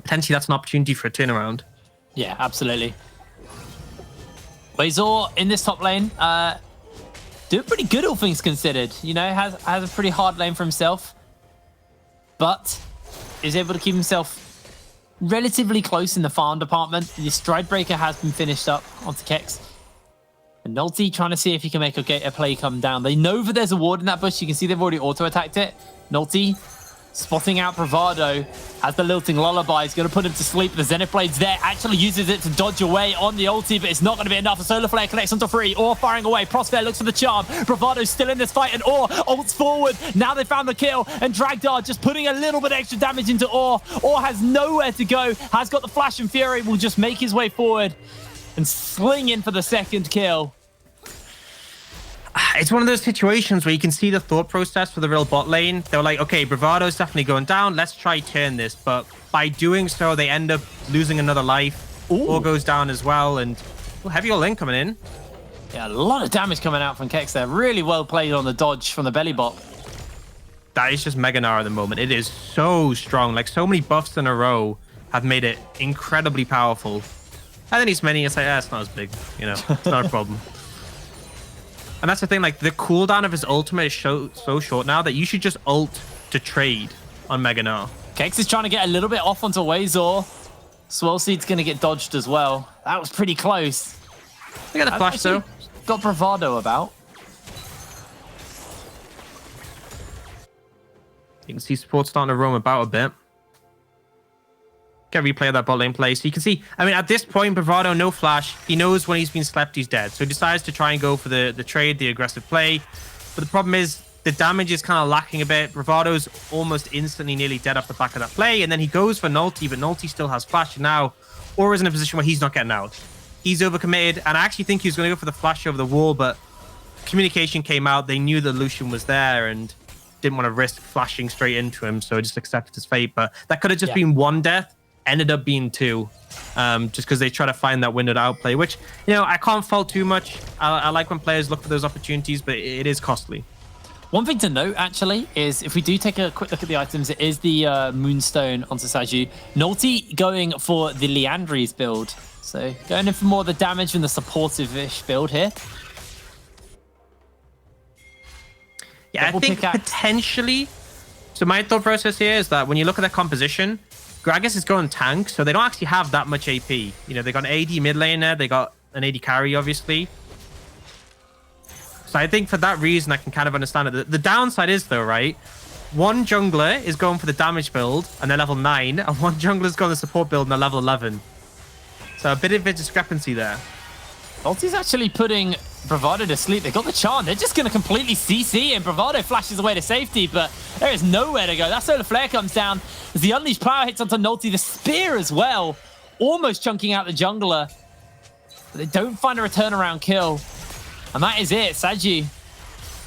potentially that's an opportunity for a turnaround. Yeah, absolutely. Wazor in this top lane, doing pretty good, all things considered. Has a pretty hard lane for himself, but is able to keep himself relatively close in the farm department. The Stride Breaker has been finished up onto Kex. And Nulti trying to see if he can make a play come down. They know that there's a ward in that bush. You can see they've already auto-attacked it. Nulti spotting out Bravado as the lilting lullaby is going to put him to sleep. The Zenith Blade's there, actually uses it to dodge away on the ulti, but it's not going to be enough. The Solar Flare connects onto 3, Or firing away. Prosper looks for the charm. Bravado's still in this fight, and Or ults forward. Now they found the kill, and Dragdar just putting a little bit extra damage into Or. Or has nowhere to go, has got the Flash and Fury, will just make his way forward and sling in for the second kill. It's one of those situations where you can see the thought process for the real bot lane. They were like, okay, Bravado's definitely going down. Let's try turn this. But by doing so, they end up losing another life. Or goes down as well. And heavy all in coming in. Yeah, a lot of damage coming out from Kex there. Really well played on the dodge from the belly bot. that is just Mega Gnar at the moment. It is so strong. Like, so many buffs in a row have made it incredibly powerful. And then he's many, it's like, it's not as big, you know, it's not a problem. And that's the thing, like, the cooldown of his ultimate is so short now that you should just ult to trade on Mega Gnar. Kex is trying to get a little bit off onto Wazor. Swirl Seed's going to get dodged as well. That was pretty close. Look at the flash, though. Got bravado about. You can see support starting to roam about a bit. Get replay of that bot lane play. So you can see, I mean, at this point, bravado, no flash. He knows when he's been slept, he's dead. So he decides to try and go for the trade, the aggressive play. But the problem is, the damage is kind of lacking a bit. Bravado's almost instantly nearly dead off the back of that play. And then he goes for Nulti, but Nulti still has flash. And now Aura's in a position where he's not getting out. He's overcommitted. And I actually think he was going to go for the flash over the wall, but communication came out. They knew that Lucian was there and didn't want to risk flashing straight into him. So just accepted his fate. But that could have just been one death. Ended up being two, just because they try to find that window to outplay, which, you know, I can't fault too much. I like when players look for those opportunities, but it is costly. One thing to note, actually, is if we do take a quick look at the items, it is the Moonstone onto Saju. Nulti going for the Leandries build. So going in for more of the damage and the supportive-ish build here. Yeah, Double I think pickaxe. potentially. So my thought process here is that when you look at their composition, Gragas is going tank, so they don't actually have that much AP. You know, they got an AD mid laner, they got an AD carry, obviously. So I think for that reason, I can kind of understand it. The downside is, though, right? One jungler is going for the damage build, and they're level 9, and one jungler is going the support build, and they're level 11. So a bit of a discrepancy there. Ulti's actually putting Bravado to sleep. They got the charm. They're just going to completely CC, and Bravado flashes away to safety, but there is nowhere to go. That solar flare comes down as the unleashed power hits onto Nulti. The spear as well, almost chunking out the jungler. But they don't find a turnaround kill. And that is it. Saju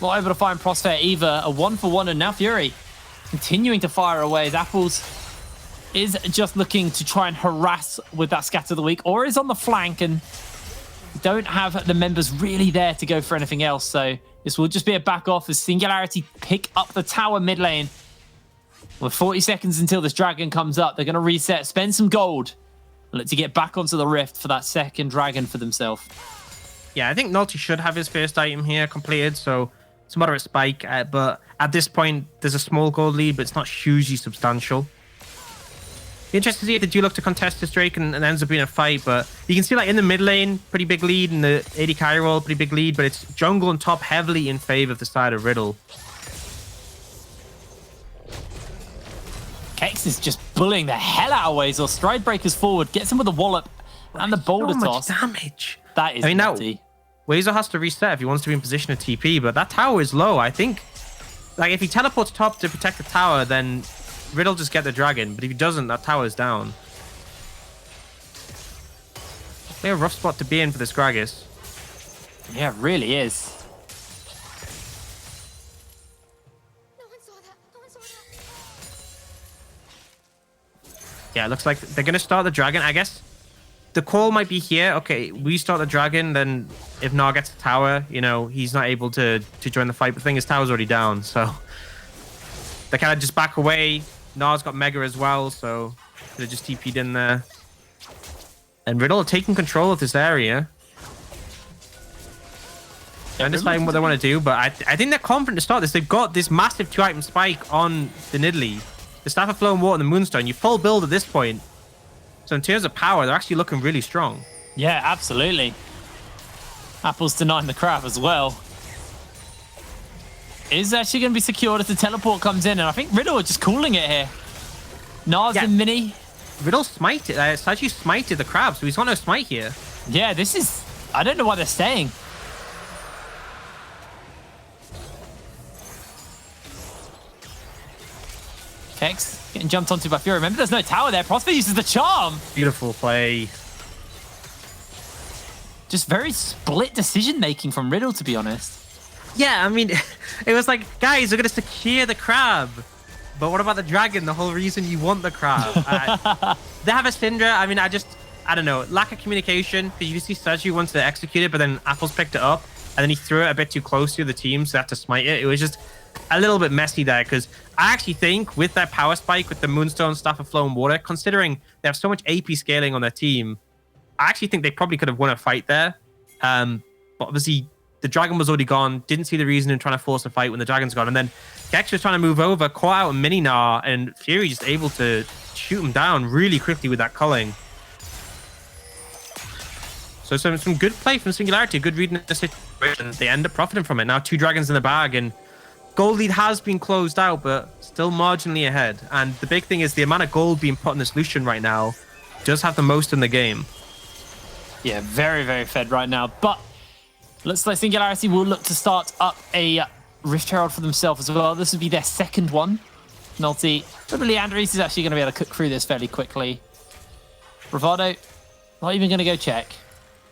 not able to find Prosper either. A 1-for-1, and now Fury continuing to fire away as Apples is just looking to try and harass with that scatter of the week, or is on the flank, and don't have the members really there to go for anything else. So this will just be a back off as Singularity pick up the tower mid lane. With 40 seconds until this dragon comes up, they're going to reset, spend some gold, and look to get back onto the rift for that second dragon for themselves. Yeah, I think Nulti should have his first item here completed, so it's a moderate spike. But at this point, there's a small gold lead, but it's not hugely substantial. Be interested to see if they do look to contest this Drake and ends up being a fight, but you can see, like, in the mid lane, pretty big lead, in the AD carry role, pretty big lead, but it's jungle and top heavily in favor of the side of Riddle. Kex is just bullying the hell out of Wazor. Stride breakers forward, gets him with the wallop and the boulder So toss. much damage. That is I mean, now nutty. Wazor has to reset if he wants to be in position to TP, but that tower is low. I think, like, if he teleports top to protect the tower, then Riddle just get the dragon, but if he doesn't, that tower is down. They're a rough spot to be in for this Gragas. Yeah, it really is. No one saw that. No one saw that. Yeah, it looks like they're going to start the dragon. I guess the call might be here. Okay, we start the dragon, then if Gnar gets the tower, you know, he's not able to join the fight. But the thing is, tower's already down, so they kind of just back away. Gnar's got Mega as well, so they just TP'd in there. And Riddle are taking control of this area. They're deciding what they want to do, but I think they're confident to start this. They've got this massive 2-item spike on the Nidalee. The Staff of Flow and Water and the Moonstone. You full build at this point. So in terms of power, they're actually looking really strong. Yeah, absolutely. Apple's denying the crab as well. Is actually going to be secured as the teleport comes in, and I think Riddle are just calling it here. Gnar's in mini. Riddle smited. Saju smited the crab, so he's got no smite here. Yeah, this is... I don't know why they're staying. Kex getting jumped onto by Fury. Remember, there's no tower there. Prosper uses the charm. Beautiful play. Just very split decision-making from Riddle, to be honest. Yeah, I mean, it was like, guys, we're going to secure the crab. But what about the dragon? The whole reason you want the crab. They have a Syndra. I mean, I don't know. Lack of communication. Because you see Saju wants to execute it, but then Apples picked it up. And then he threw it a bit too close to the team, so they had to smite it. It was just a little bit messy there, because I actually think with their power spike, with the Moonstone, Staff of Flow and Water, considering they have so much AP scaling on their team, I actually think they probably could have won a fight there. But obviously, the dragon was already gone. Didn't see the reason in trying to force a fight when the dragon's gone. And then Gex was trying to move over, caught out a mini Gnar, and Fury just able to shoot him down really quickly with that culling. So some good play from Singularity, good reading the situation. They end up profiting from it. Now 2 dragons in the bag, and gold lead has been closed out, but still marginally ahead. And the big thing is the amount of gold being put in this Lucian right now does have the most in the game. Yeah, very, very fed right now. But looks like Singularity will look to start up a Rift Herald for themselves as well. This would be their second one. NLC, probably Andres is actually going to be able to cook through this fairly quickly. Bravado, not even going to go check.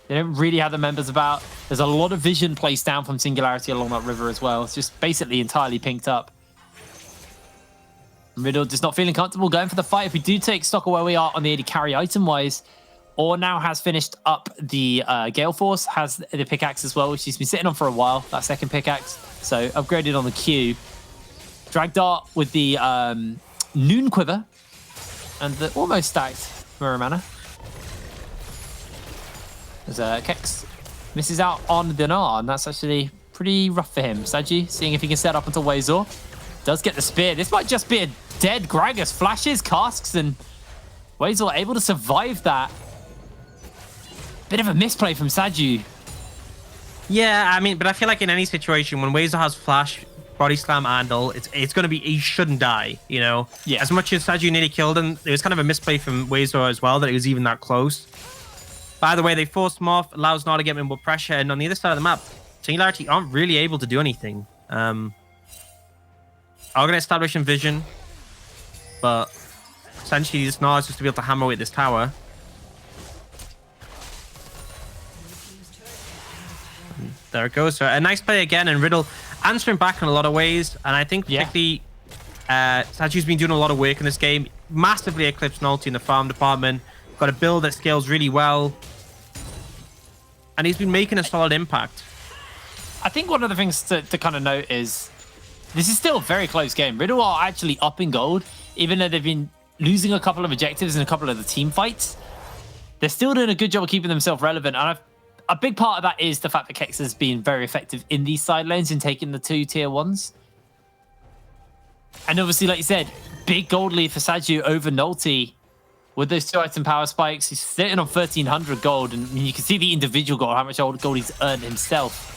They don't really have the members about. There's a lot of vision placed down from Singularity along that river as well. It's just basically entirely pinked up. Riddle just not feeling comfortable going for the fight. If we do take stock of where we are on the AD carry item-wise, Or now has finished up the Gale Force, has the pickaxe as well, which he's been sitting on for a while, that second pickaxe. So upgraded on the Q. Drag Dart with the Noon Quiver and the almost stacked Mirror Mana. There's Kex misses out on the Gnar, and that's actually pretty rough for him. Saji seeing if he can set up until Wazor. Does get the spear. This might just be a dead Gragas. Flashes, casks, and Wazor able to survive that. Bit of a misplay from Saju. Yeah, I mean, but I feel like in any situation, when Wazor has flash, body slam, handle, it's going to be, he shouldn't die, you know? Yeah. As much as Saju nearly killed him, it was kind of a misplay from Wazor as well, that he was even that close. By the way, they forced him off, allows Gnar to get him more pressure, and on the other side of the map, Singularity aren't really able to do anything. Are going to establish in vision, but essentially this Gnar is just to be able to hammer away at this tower. And there it goes. So a nice play again, and Riddle answering back in a lot of ways, and I think particularly Saju's been doing a lot of work in this game. Massively eclipsed Nulty in the farm department. Got a build that scales really well, and he's been making a solid impact. I think one of the things to kind of note is this is still a very close game. Riddle are actually up in gold, even though they've been losing a couple of objectives in a couple of the team fights. They're still doing a good job of keeping themselves relevant, and a big part of that is the fact that Kex has been very effective in these side lanes in taking the 2 tier 1s. And obviously, like you said, big gold lead for Saju over Nulty. With those 2 item power spikes, he's sitting on 1,300 gold, and you can see the individual gold, how much gold he's earned himself.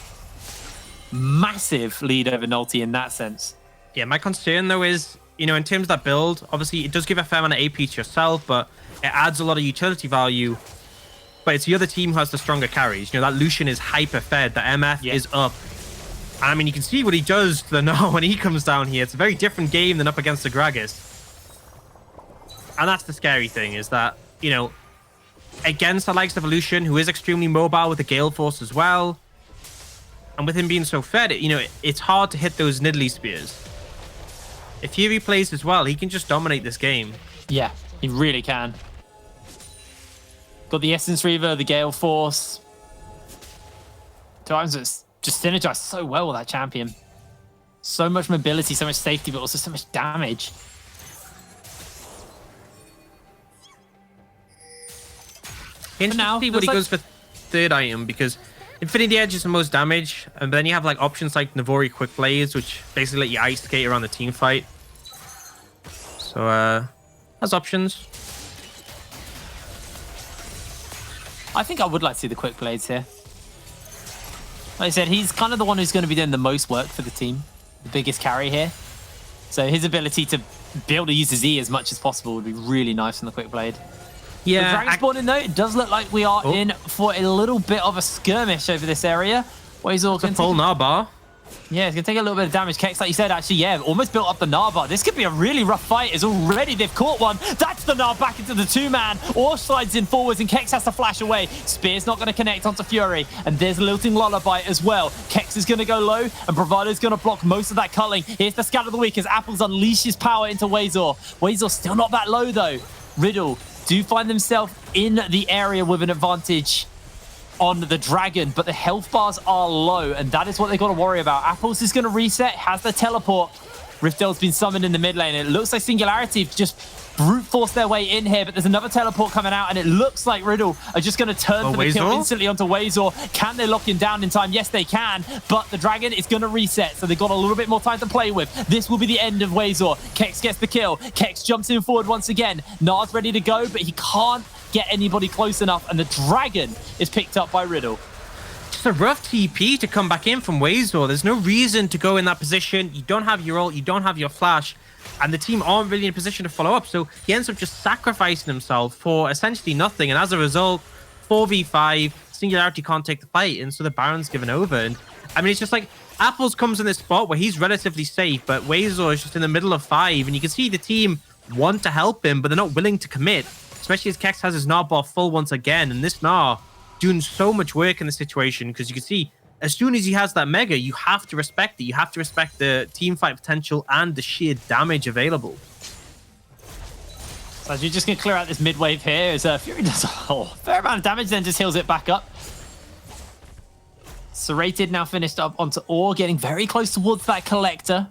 Massive lead over Nulty in that sense. Yeah, my concern though is, you know, in terms of that build, obviously it does give a fair amount of AP to yourself, but it adds a lot of utility value. But it's the other team who has the stronger carries. You know, that Lucian is hyper fed, the MF is up. And I mean, you can see what he does to the Gnar when he comes down here. It's a very different game than up against the Gragas. And that's the scary thing, is that, you know, against the likes of Lucian, who is extremely mobile with the Gale Force as well, and with him being so fed, you know, it's hard to hit those Nidalee spears. If Fury plays as well, he can just dominate this game. Yeah, he really can. Got the Essence Reaver, the Gale Force. 2 items that's just synergized so well with that champion. So much mobility, so much safety, but also so much damage. Interesting what he goes for third item, because Infinity Edge is the most damage, and then you have like options like Navori Quick Blades, which basically let you ice skate around the team fight. So has options. I think I would like to see the Quick Blades here. Like I said, he's kind of the one who's going to be doing the most work for the team, the biggest carry here. So his ability to be able to use his E as much as possible would be really nice on the Quick Blade. Yeah, Dragon spawning though, it does look like we are in for a little bit of a skirmish over this area. Wazor a full Gnar bar. Yeah, it's going to take a little bit of damage. Kex, like you said, actually, yeah, almost built up the Gnar bar. This could be a really rough fight, as already they've caught one. That's the Gnar back into the 2-man. Or slides in forwards, and Kex has to flash away. Spear's not going to connect onto Fury. And there's Lilting Lullaby as well. Kex is going to go low, and Bravado's going to block most of that culling. Here's the Scout of the Week as Apples unleashes power into Wazor. Wazor still not that low, though. Riddle do find themselves in the area with an advantage. on the Dragon, but the health bars are low, and that is what they've got to worry about. Apples is going to reset, has the teleport. Riftel's been summoned in the mid lane. It looks like Singularity have just brute forced their way in here, but there's another teleport coming out, and it looks like Riddle are just going to turn for the kill instantly onto Wazor. Can they lock him down in time? Yes, they can, but the Dragon is going to reset, so they've got a little bit more time to play with. This will be the end of Wazor. Kex gets the kill. Kex jumps in forward once again. Nars ready to go, but he can't get anybody close enough, and the Dragon is picked up by Riddle. Just a rough TP to come back in from Wazor. There's no reason to go in that position. You don't have your ult, you don't have your flash, and the team aren't really in a position to follow up. So he ends up just sacrificing himself for essentially nothing. And as a result, 4v5, Singularity can't take the fight. And so the Baron's given over. And I mean, it's just like Apples comes in this spot where he's relatively safe, but Wazor is just in the middle of 5. And you can see the team want to help him, but they're not willing to commit, especially as Kex has his Gnar buff full once again. And this Gnar doing so much work in the situation, because you can see as soon as he has that mega, you have to respect it. You have to respect the team fight potential and the sheer damage available. So as you're just going to clear out this mid wave here, as Fury does a fair amount of damage, then just heals it back up. Serrated now finished up onto Ore, getting very close towards that collector.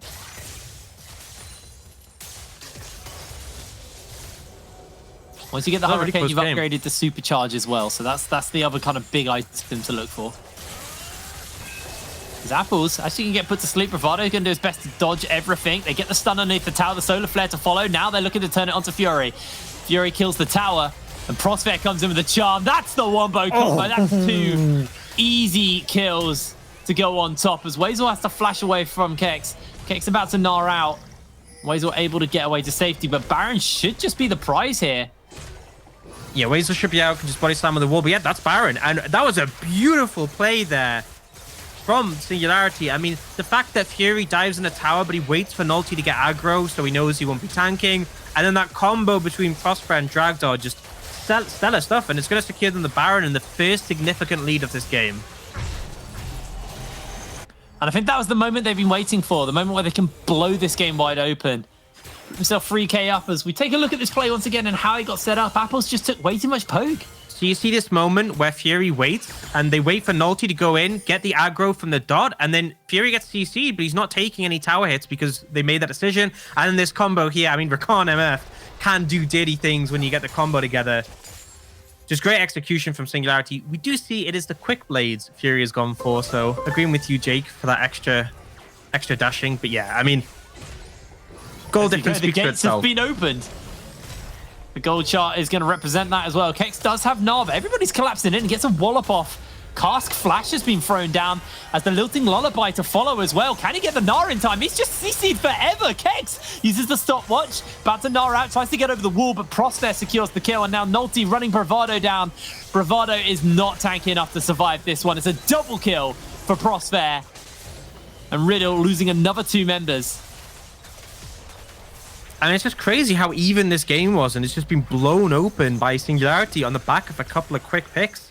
Once you get the Hurricane, really you've upgraded the Supercharge as well. So that's the other kind of big item to look for. As Apples actually can get put to sleep. Bravado is going to do his best to dodge everything. They get the stun underneath the tower, the Solar Flare to follow. Now they're looking to turn it onto Fury. Fury kills the tower, and Prospect comes in with a charm. That's the wombo combo. That's 2 easy kills to go on top, as Wazor has to flash away from Kex. Kex about to gnar out. Wazor able to get away to safety, but Baron should just be the prize here. Yeah, Wazor should be out, can just body slam on the wall. But yeah, that's Baron. And that was a beautiful play there from Singularity. I mean, the fact that Fury dives in the tower, but he waits for Nulty to get aggro, so he knows he won't be tanking. And then that combo between Prosper and Dragdar, just stellar stuff. And it's going to secure them the Baron in the first significant lead of this game. And I think that was the moment they've been waiting for, the moment where they can blow this game wide open. Himself 3k up as we take a look at this play once again and how it got set up. Apples just took way too much poke. So you see this moment where Fury waits, and they wait for Nulty to go in, get the aggro from the dot, and then Fury gets CC'd, but he's not taking any tower hits because they made that decision. And then this combo here, I mean, Rakan MF can do dirty things when you get the combo together. Just great execution from Singularity. We do see it is the quick blades Fury has gone for, so agreeing with you, Jake, for that extra dashing. But yeah, I mean, goal difference speaks for gates itself. have been opened. The gold chart is going to represent that as well. Kex does have Gnar. Everybody's collapsing in and gets a wallop off. Cask Flash has been thrown down as the Lilting Lullaby to follow as well. Can he get the Gnar in time? He's just CC'd forever. Kex uses the stopwatch. About to Gnar out. Tries to get over the wall, but Prosper secures the kill. And now Nulty running Bravado down. Bravado is not tanky enough to survive this one. It's a double kill for Prosper. And Riddle losing another 2 members. And it's just crazy how even this game was, and it's just been blown open by Singularity on the back of a couple of quick picks.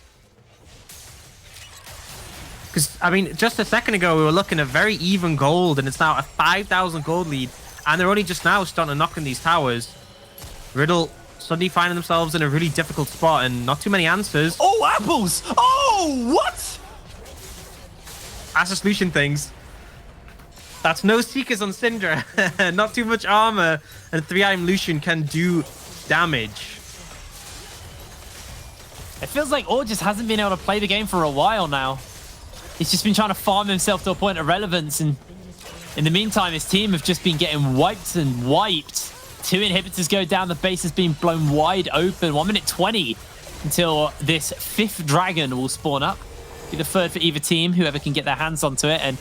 Because, I mean, just a second ago, we were looking at very even gold, and it's now a 5,000 gold lead, and they're only just now starting to knock in these towers. Riddle suddenly finding themselves in a really difficult spot, and not too many answers. Oh, Apples! Oh, what? That's the solution things. That's no Seekers on Syndra. Not too much armor, and 3-item Lucian can do damage. It feels like Ore just hasn't been able to play the game for a while now. He's just been trying to farm himself to a point of relevance, and in the meantime, his team have just been getting wiped and wiped. 2 inhibitors go down, the base has been blown wide open. 1 minute 20 until this 5th dragon will spawn up. Be the 3rd for either team, whoever can get their hands onto it, and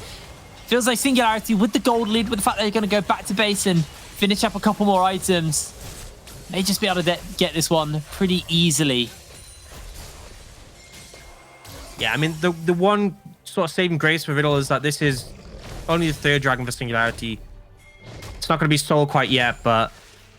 feels like Singularity with the gold lead, with the fact that they're going to go back to base and finish up a couple more items, may just be able to get this one pretty easily. Yeah, I mean, the one sort of saving grace for Riddle is that this is only the 3rd dragon for Singularity. It's not going to be sold quite yet, but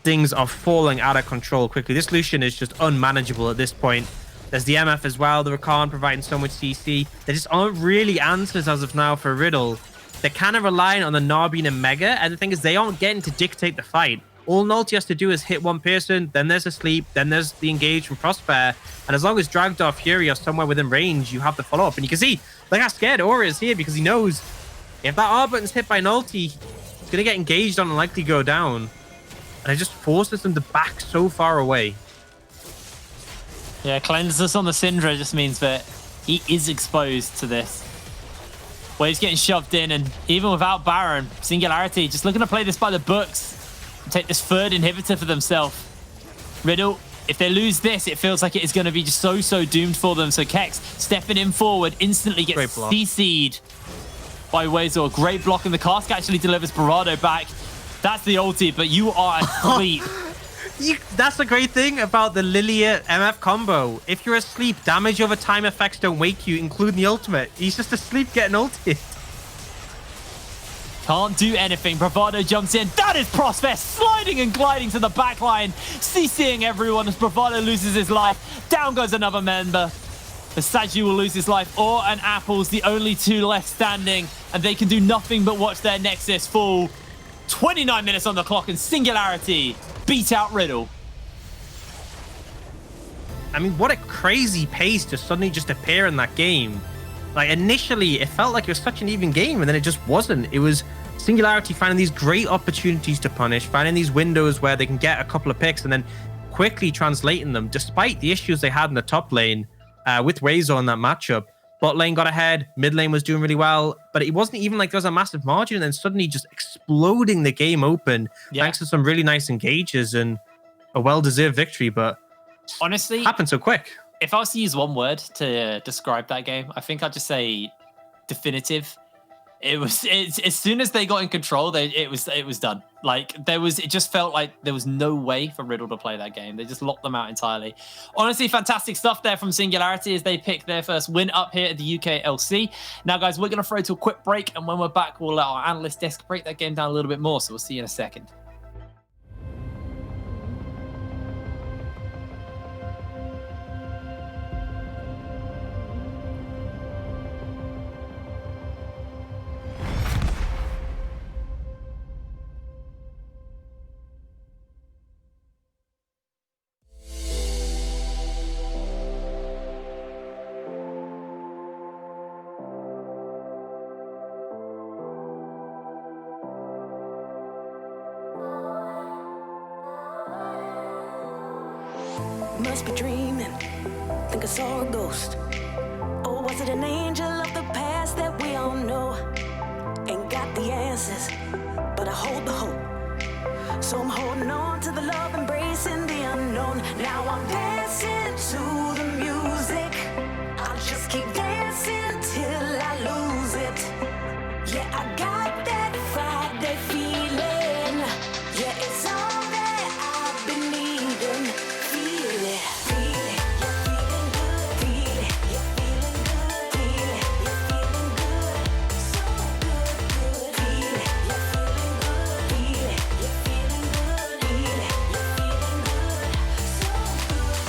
things are falling out of control quickly. This Lucian is just unmanageable at this point. There's the MF as well, the Rakan providing so much CC. There just aren't really answers as of now for Riddle. They're kind of relying on the Gnar being a mega, and the thing is, they aren't getting to dictate the fight. All Nolty has to do is hit one person, then there's a sleep, then there's the engage from Prosper. And as long as Dragdar, Fury are somewhere within range, you have the follow-up. And you can see, look how scared Aura is here because he knows if that R button's hit by Nolty, he's going to get engaged on and likely go down. And it just forces them to back so far away. Yeah, cleanses on the Syndra just means that he is exposed to this. Where he's getting shoved in, and even without Baron, Singularity just looking to play this by the books. Take this third inhibitor for themselves. Riddle, if they lose this, it feels like it is going to be just so doomed for them. So Kex stepping in forward, instantly gets CC'd by Wazor. Great block, and the cask actually delivers Bravado back. That's the ulti, but you are asleep. That's the great thing about the Lilia MF combo. If you're asleep, damage over time effects don't wake you, including the ultimate. He's just asleep getting ulted. Can't do anything. Bravado jumps in. That is Prosper sliding and gliding to the back line, CCing everyone as Bravado loses his life. Down goes another member. The Saju will lose his life, or an Apple's the only two left standing, and they can do nothing but watch their Nexus fall. 29 minutes on the clock, and Singularity beat out Riddle. I mean, what a crazy pace to suddenly just appear in that game. Like, initially, it felt like it was such an even game, and then it just wasn't. It was Singularity finding these great opportunities to punish, finding these windows where they can get a couple of picks, and then quickly translating them, despite the issues they had in the top lane with Razor in that matchup. Bot lane got ahead, mid lane was doing really well, but it wasn't even like there was a massive margin, and then suddenly just exploding the game open, thanks to some really nice engages and a well-deserved victory, but honestly, happened so quick. If I was to use one word to describe that game, I think I'd just say definitive. It's as soon as they got in control, it was done. Like it just felt like there was no way for Riddle to play that game. They just locked them out entirely. Honestly, fantastic stuff there from Singularity as they pick their first win up here at the UK LC. Now, guys, we're going to throw to a quick break, and when we're back, we'll let our analyst desk break that game down a little bit more. So we'll see you in a second. Must be dreaming, think I saw a ghost. Or was it an angel of the past that we all know? Ain't got the answers, but I hold the hope. So I'm holding on to the love, embracing the unknown. Now I'm dancing to the music. I'll just keep dancing till I lose it. Yeah, I got that Friday feeling. Yeah, it's all that I've been needing. Feel it, feel it. You're feeling good, feel it. You're feeling good, feel it. You're feeling good, so good, good. Feel it, you're feeling good, feel it. You're feeling good, feel it. You're feeling good, so good, good.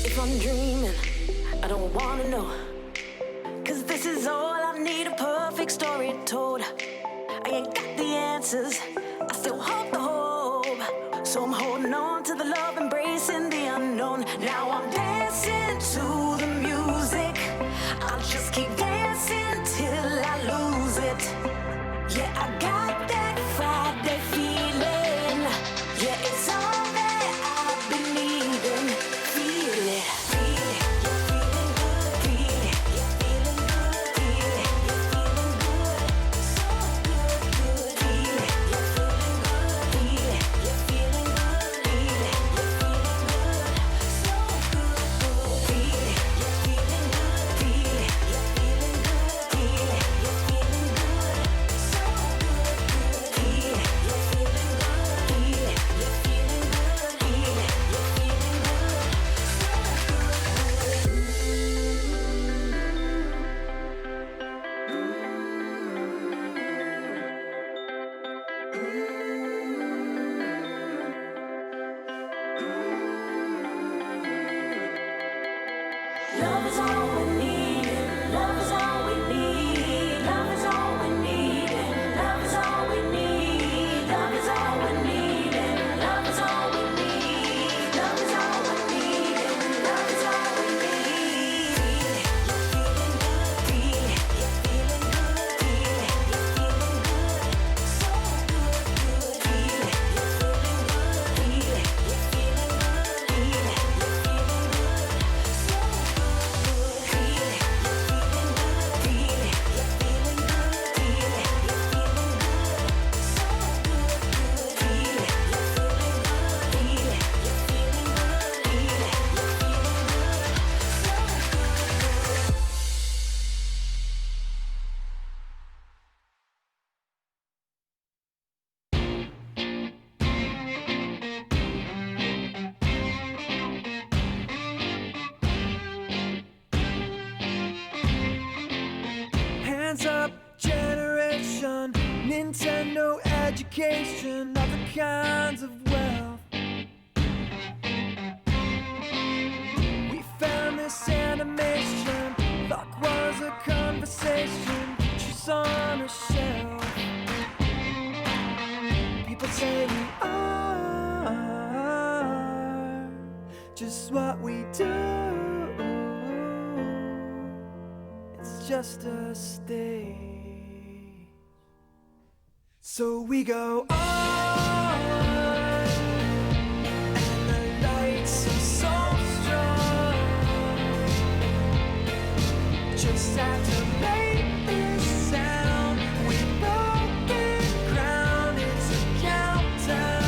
If I'm dreaming, I don't wanna know. 'Cause this is all I need, a perfect story told. I ain't got the answers, I still hold the hope. So I'm holding on to the love, embracing the unknown. Now I'm dancing to the music. I'll just keep dancing till I lose it. Yeah, I got that Friday feeling. Yeah, it's all that I've been needing. Feel it, feel it. You're feeling good, feel it. You're feeling good, feel it. You're feeling good, so good, good. Feel it, you're feeling good, feel it. You're feeling good, feel it. You're feeling good, so good, good. Feel it, you're feeling good, feel it. You're feeling good, feel it. You're feeling good, so good, Love is all we need. Love is all we need. Love is all we need. Love is all we need. Love is all we need. Love is all we need. Love is all we need. Love is all we need. Feel it, feeling good. Feel it, feeling good. So good. Feel it, feeling good. Feel it, feeling good. Feel it, feeling good. So good. Feel it, feeling good. Feel it, feeling good. Feel it, feeling good. So good. Feel it, feeling good. Feel it, feeling good. Feel it, feeling good. So good. Hands up, generation, Nintendo education, other kinds of wealth. We found this animation, luck was a conversation, pictures on a shelf. People say we are just what we do. It's just a stage. So we go on, and the lights are so strong. Just have to make this sound. We broken ground. It's a countdown.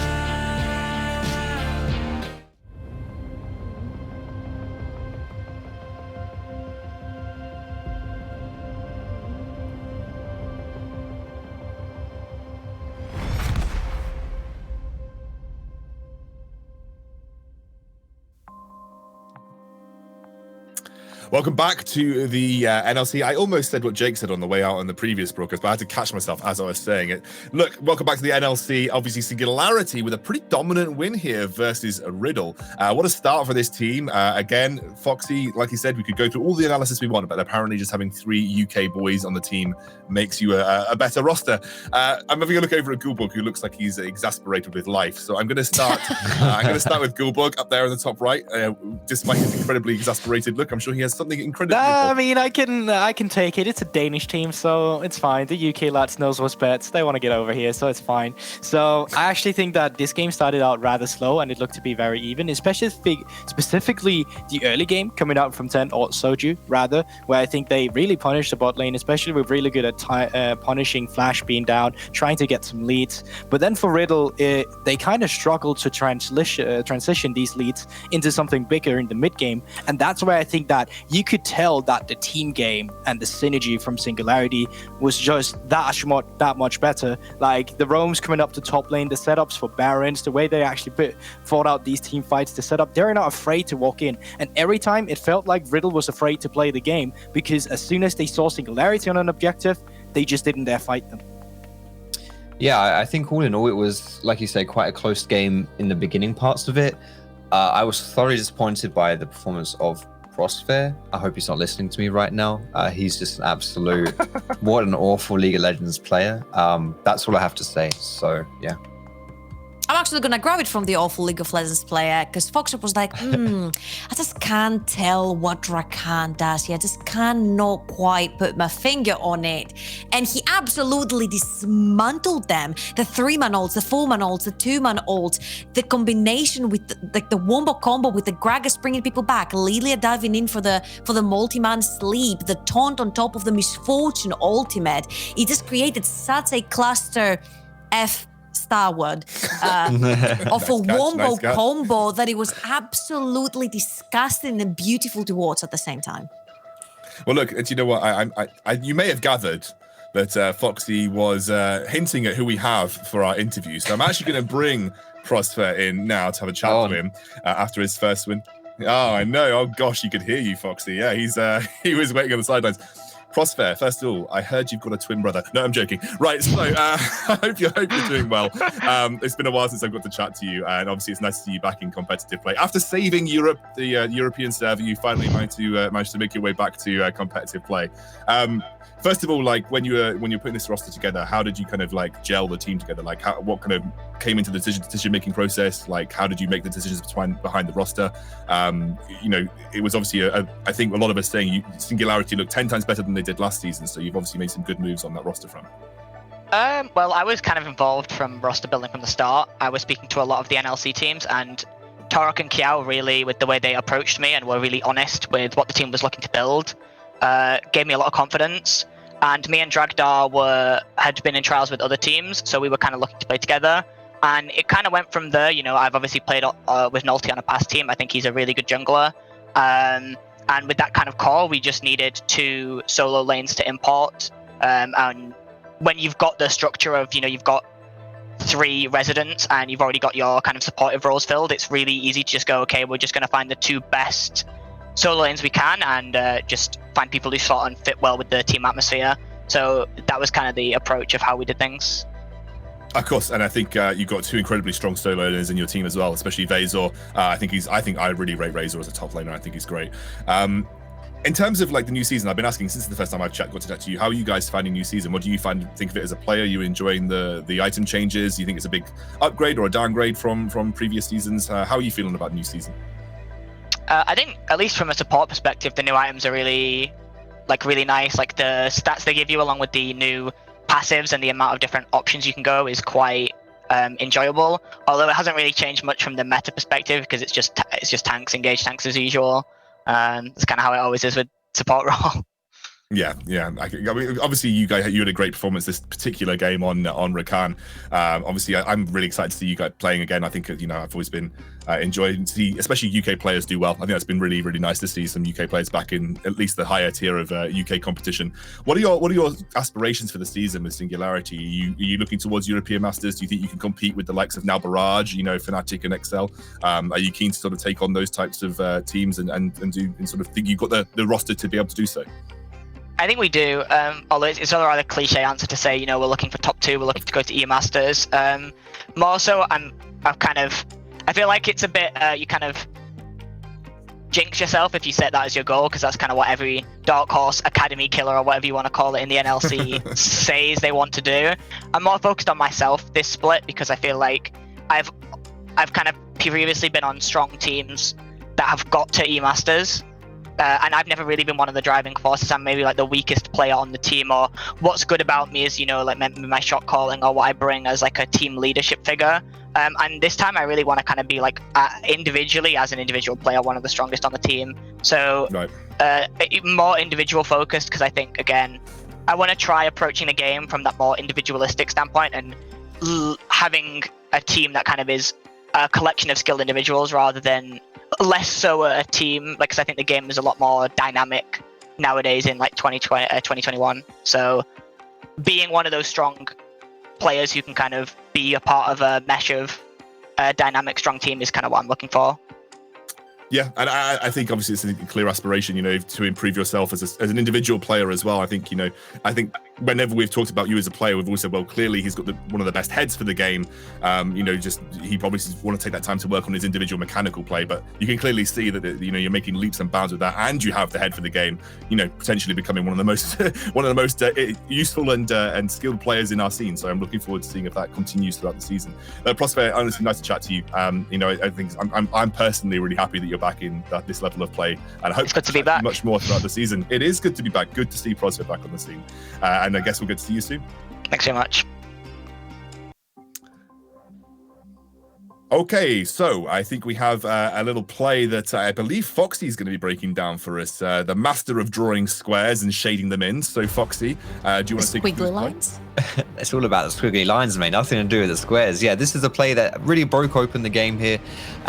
Welcome back to the NLC. I almost said what Jake said on the way out on the previous broadcast, but I had to catch myself as I was saying it. Look, welcome back to the NLC. Obviously, Singularity with a pretty dominant win here versus Riddle. What a start for this team. Again, Foxy, like you said, we could go through all the analysis we want, but apparently just having 3 UK boys on the team makes you a better roster. I'm having a look over at Gulbug, who looks like he's exasperated with life. So I'm going to start. I'm going to start with Gulbug up there in the top right. Despite his incredibly exasperated look, I'm sure he has something incredibly. I mean, I can take it. It's a Danish team, so it's fine. The UK lads knows what's best. They want to get over here, so it's fine. So I actually think that this game started out rather slow, and it looked to be very even, specifically the early game coming out from 10 or Soju, rather, where I think they really punished the bot lane, especially with really good at punishing Flash being down, trying to get some leads. But then for Riddle, they kind of struggled to transition these leads into something bigger in the mid game, and that's where I think that you could tell that the team game and the synergy from Singularity was just that much better. Like the roams coming up to top lane, the setups for Barons, the way they actually fought out these team fights, the setup, they're not afraid to walk in. And every time it felt like Riddle was afraid to play the game, because as soon as they saw Singularity on an objective, they just didn't dare fight them. Yeah, I think all in all, it was, like you say, quite a close game in the beginning parts of it. I was thoroughly disappointed by the performance of Crossfair. I hope he's not listening to me right now. He's just an absolute, what an awful League of Legends player. That's all I have to say. So, yeah. I'm actually gonna grab it from the awful League of Legends player, because Foxtrot was like, I just can't tell what Rakan does here. I just cannot quite put my finger on it. And he absolutely dismantled them. The 3-man ults, the 4-man ults, the 2-man ults, the combination with the wombo combo with the Gragas bringing people back, Lilia diving in for the multi-man sleep, the taunt on top of the misfortune ultimate. It just created such a cluster Starward of a wombo combo that it was absolutely disgusting and beautiful to watch at the same time. Well, look, do you know what? You may have gathered that Foxy was hinting at who we have for our interview. So I'm actually going to bring Crossfair in now to have a chat with him after his first win. Oh, I know. Oh, gosh, you could hear you, Foxy. Yeah, he was waiting on the sidelines. Prosper, first of all, I heard you've got a twin brother. No, I'm joking. Right, so I hope you're doing well. It's been a while since I've got to chat to you, and obviously it's nice to see you back in competitive play. After saving Europe, the European server, you finally managed to make your way back to competitive play. First of all, like when you're putting this roster together, how did you kind of like gel the team together? Like what kind of came into the decision making process? Like how did you make the decisions behind the roster? It was obviously I think a lot of us saying Singularity looked 10 times better than they did last season. So you've obviously made some good moves on that roster front. Well, I was kind of involved from roster building from the start. I was speaking to a lot of the NLC teams, and Torok and Kiao really, with the way they approached me and were really honest with what the team was looking to build, gave me a lot of confidence. And me and Dragdar had been in trials with other teams, so we were kind of looking to play together. And it kind of went from there. I've obviously played with Nolty on a past team. I think he's a really good jungler. And with that kind of core, we just needed 2 solo lanes to import. And when you've got the structure of, you've got 3 residents and you've already got your kind of supportive roles filled, it's really easy to just go, okay, we're just going to find the 2 best solo lanes we can and just find people who slot and fit well with the team atmosphere. So that was kind of the approach of how we did things. Of course, and I think you've got 2 incredibly strong solo laners in your team as well, especially Vazor. I think I really rate Razor as a top laner. I think he's great. In terms of like the new season, I've been asking since the first time I've got to chat to you, how are you guys finding new season? What do you think of it as a player? Are you enjoying the item changes? Do you think it's a big upgrade or a downgrade from previous seasons? How are you feeling about new season? I think, at least from a support perspective, the new items are really nice. Like the stats they give you, along with the new passives and the amount of different options you can go, is quite enjoyable. Although it hasn't really changed much from the meta perspective, because it's just tanks, engage tanks as usual. That's kind of how it always is with support role. Yeah. I mean, obviously, you had a great performance this particular game on Rakan. Obviously, I'm really excited to see you guys playing again. I think I've always been enjoying to see, especially UK players do well. I think that's been really, really nice to see some UK players back in at least the higher tier of UK competition. What are your aspirations for the season with Singularity? Are you looking towards European Masters? Do you think you can compete with the likes of now Barrage, Fnatic and Excel? Are you keen to sort of take on those types of teams and sort of think you've got the roster to be able to do so? I think we do, although it's a rather cliche answer to say, we're looking for top 2, we're looking to go to EU Masters. More so, I feel like it's a bit, you kind of jinx yourself if you set that as your goal, because that's kind of what every Dark Horse Academy killer, or whatever you want to call it in the NLC, says they want to do. I'm more focused on myself this split, because I feel like I've kind of previously been on strong teams that have got to EU Masters. And I've never really been one of the driving forces. I'm maybe like the weakest player on the team, or what's good about me is, like my shot calling, or what I bring as like a team leadership figure. And this time I really want to kind of be like individually, as an individual player, one of the strongest on the team. So more individual focused, because I think, again, I want to try approaching the game from that more individualistic standpoint, and having a team that kind of is a collection of skilled individuals rather than less so a team, because I think the game is a lot more dynamic nowadays in like 2021. So being one of those strong players who can kind of be a part of a mesh of a dynamic, strong team is kind of what I'm looking for. Yeah, and I think obviously it's a clear aspiration, to improve yourself as an individual player as well. I think whenever we've talked about you as a player, we've always said, well, clearly he's got one of the best heads for the game. He probably want to take that time to work on his individual mechanical play, but you can clearly see that you're making leaps and bounds with that, and you have the head for the game. Potentially becoming one of the most useful and skilled players in our scene. So I'm looking forward to seeing if that continues throughout the season. Prosper, honestly, nice to chat to you. I think I'm personally really happy that you're back in this level of play, and I hope it's good to be back much more throughout the season. It is good to be back. Good to see Prosper back on the scene, and I guess we'll get to see you soon. Thanks so much. Okay, so I think we have a little play that I believe Foxy is going to be breaking down for us. The master of drawing squares and shading them in. So Foxy, do you want to take squiggly lines? It's all about the squiggly lines, mate. Nothing to do with the squares. Yeah, this is a play that really broke open the game here.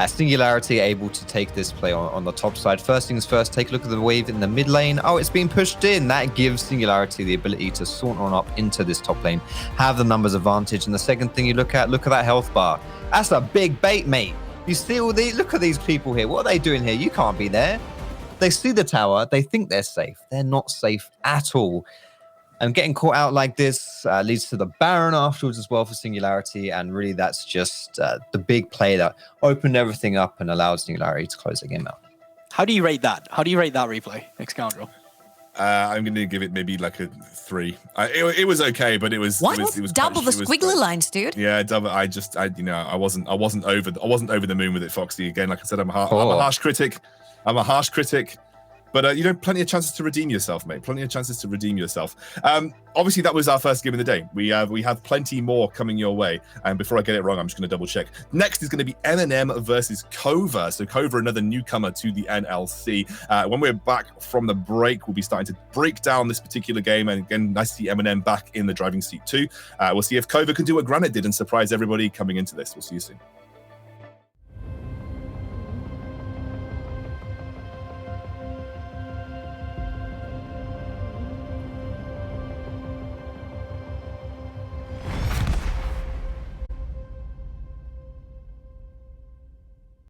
Singularity able to take this play on the top side. First things first, take a look at the wave in the mid lane. Oh, it's being pushed in. That gives Singularity the ability to saunter on up into this top lane, have the numbers advantage. And the second thing you look at that health bar. That's a big bait, mate. You see look at these people here. What are they doing here? You can't be there. They see the tower, they think they're safe. They're not safe at all. And getting caught out like this leads to the Baron afterwards as well for Singularity. And really, that's just the big play that opened everything up and allowed Singularity to close the game out. How do you rate that? How do you rate that replay, Scoundrel? I'm going to give it maybe like a 3. It was okay, but it was What? It was Double the it was squiggly quite- lines, dude. Yeah, double. I wasn't over the moon with it, Foxy. Again, like I said, I'm a harsh critic. But plenty of chances to redeem yourself, mate. Plenty of chances to redeem yourself. Obviously, that was our first game of the day. We have plenty more coming your way. And before I get it wrong, I'm just going to double check. Next is going to be M&M versus Kova. So Kova, another newcomer to the NLC. When we're back from the break, we'll be starting to break down this particular game. And again, nice to see M&M back in the driving seat too. We'll see if Kova can do what Granite did and surprise everybody coming into this. We'll see you soon.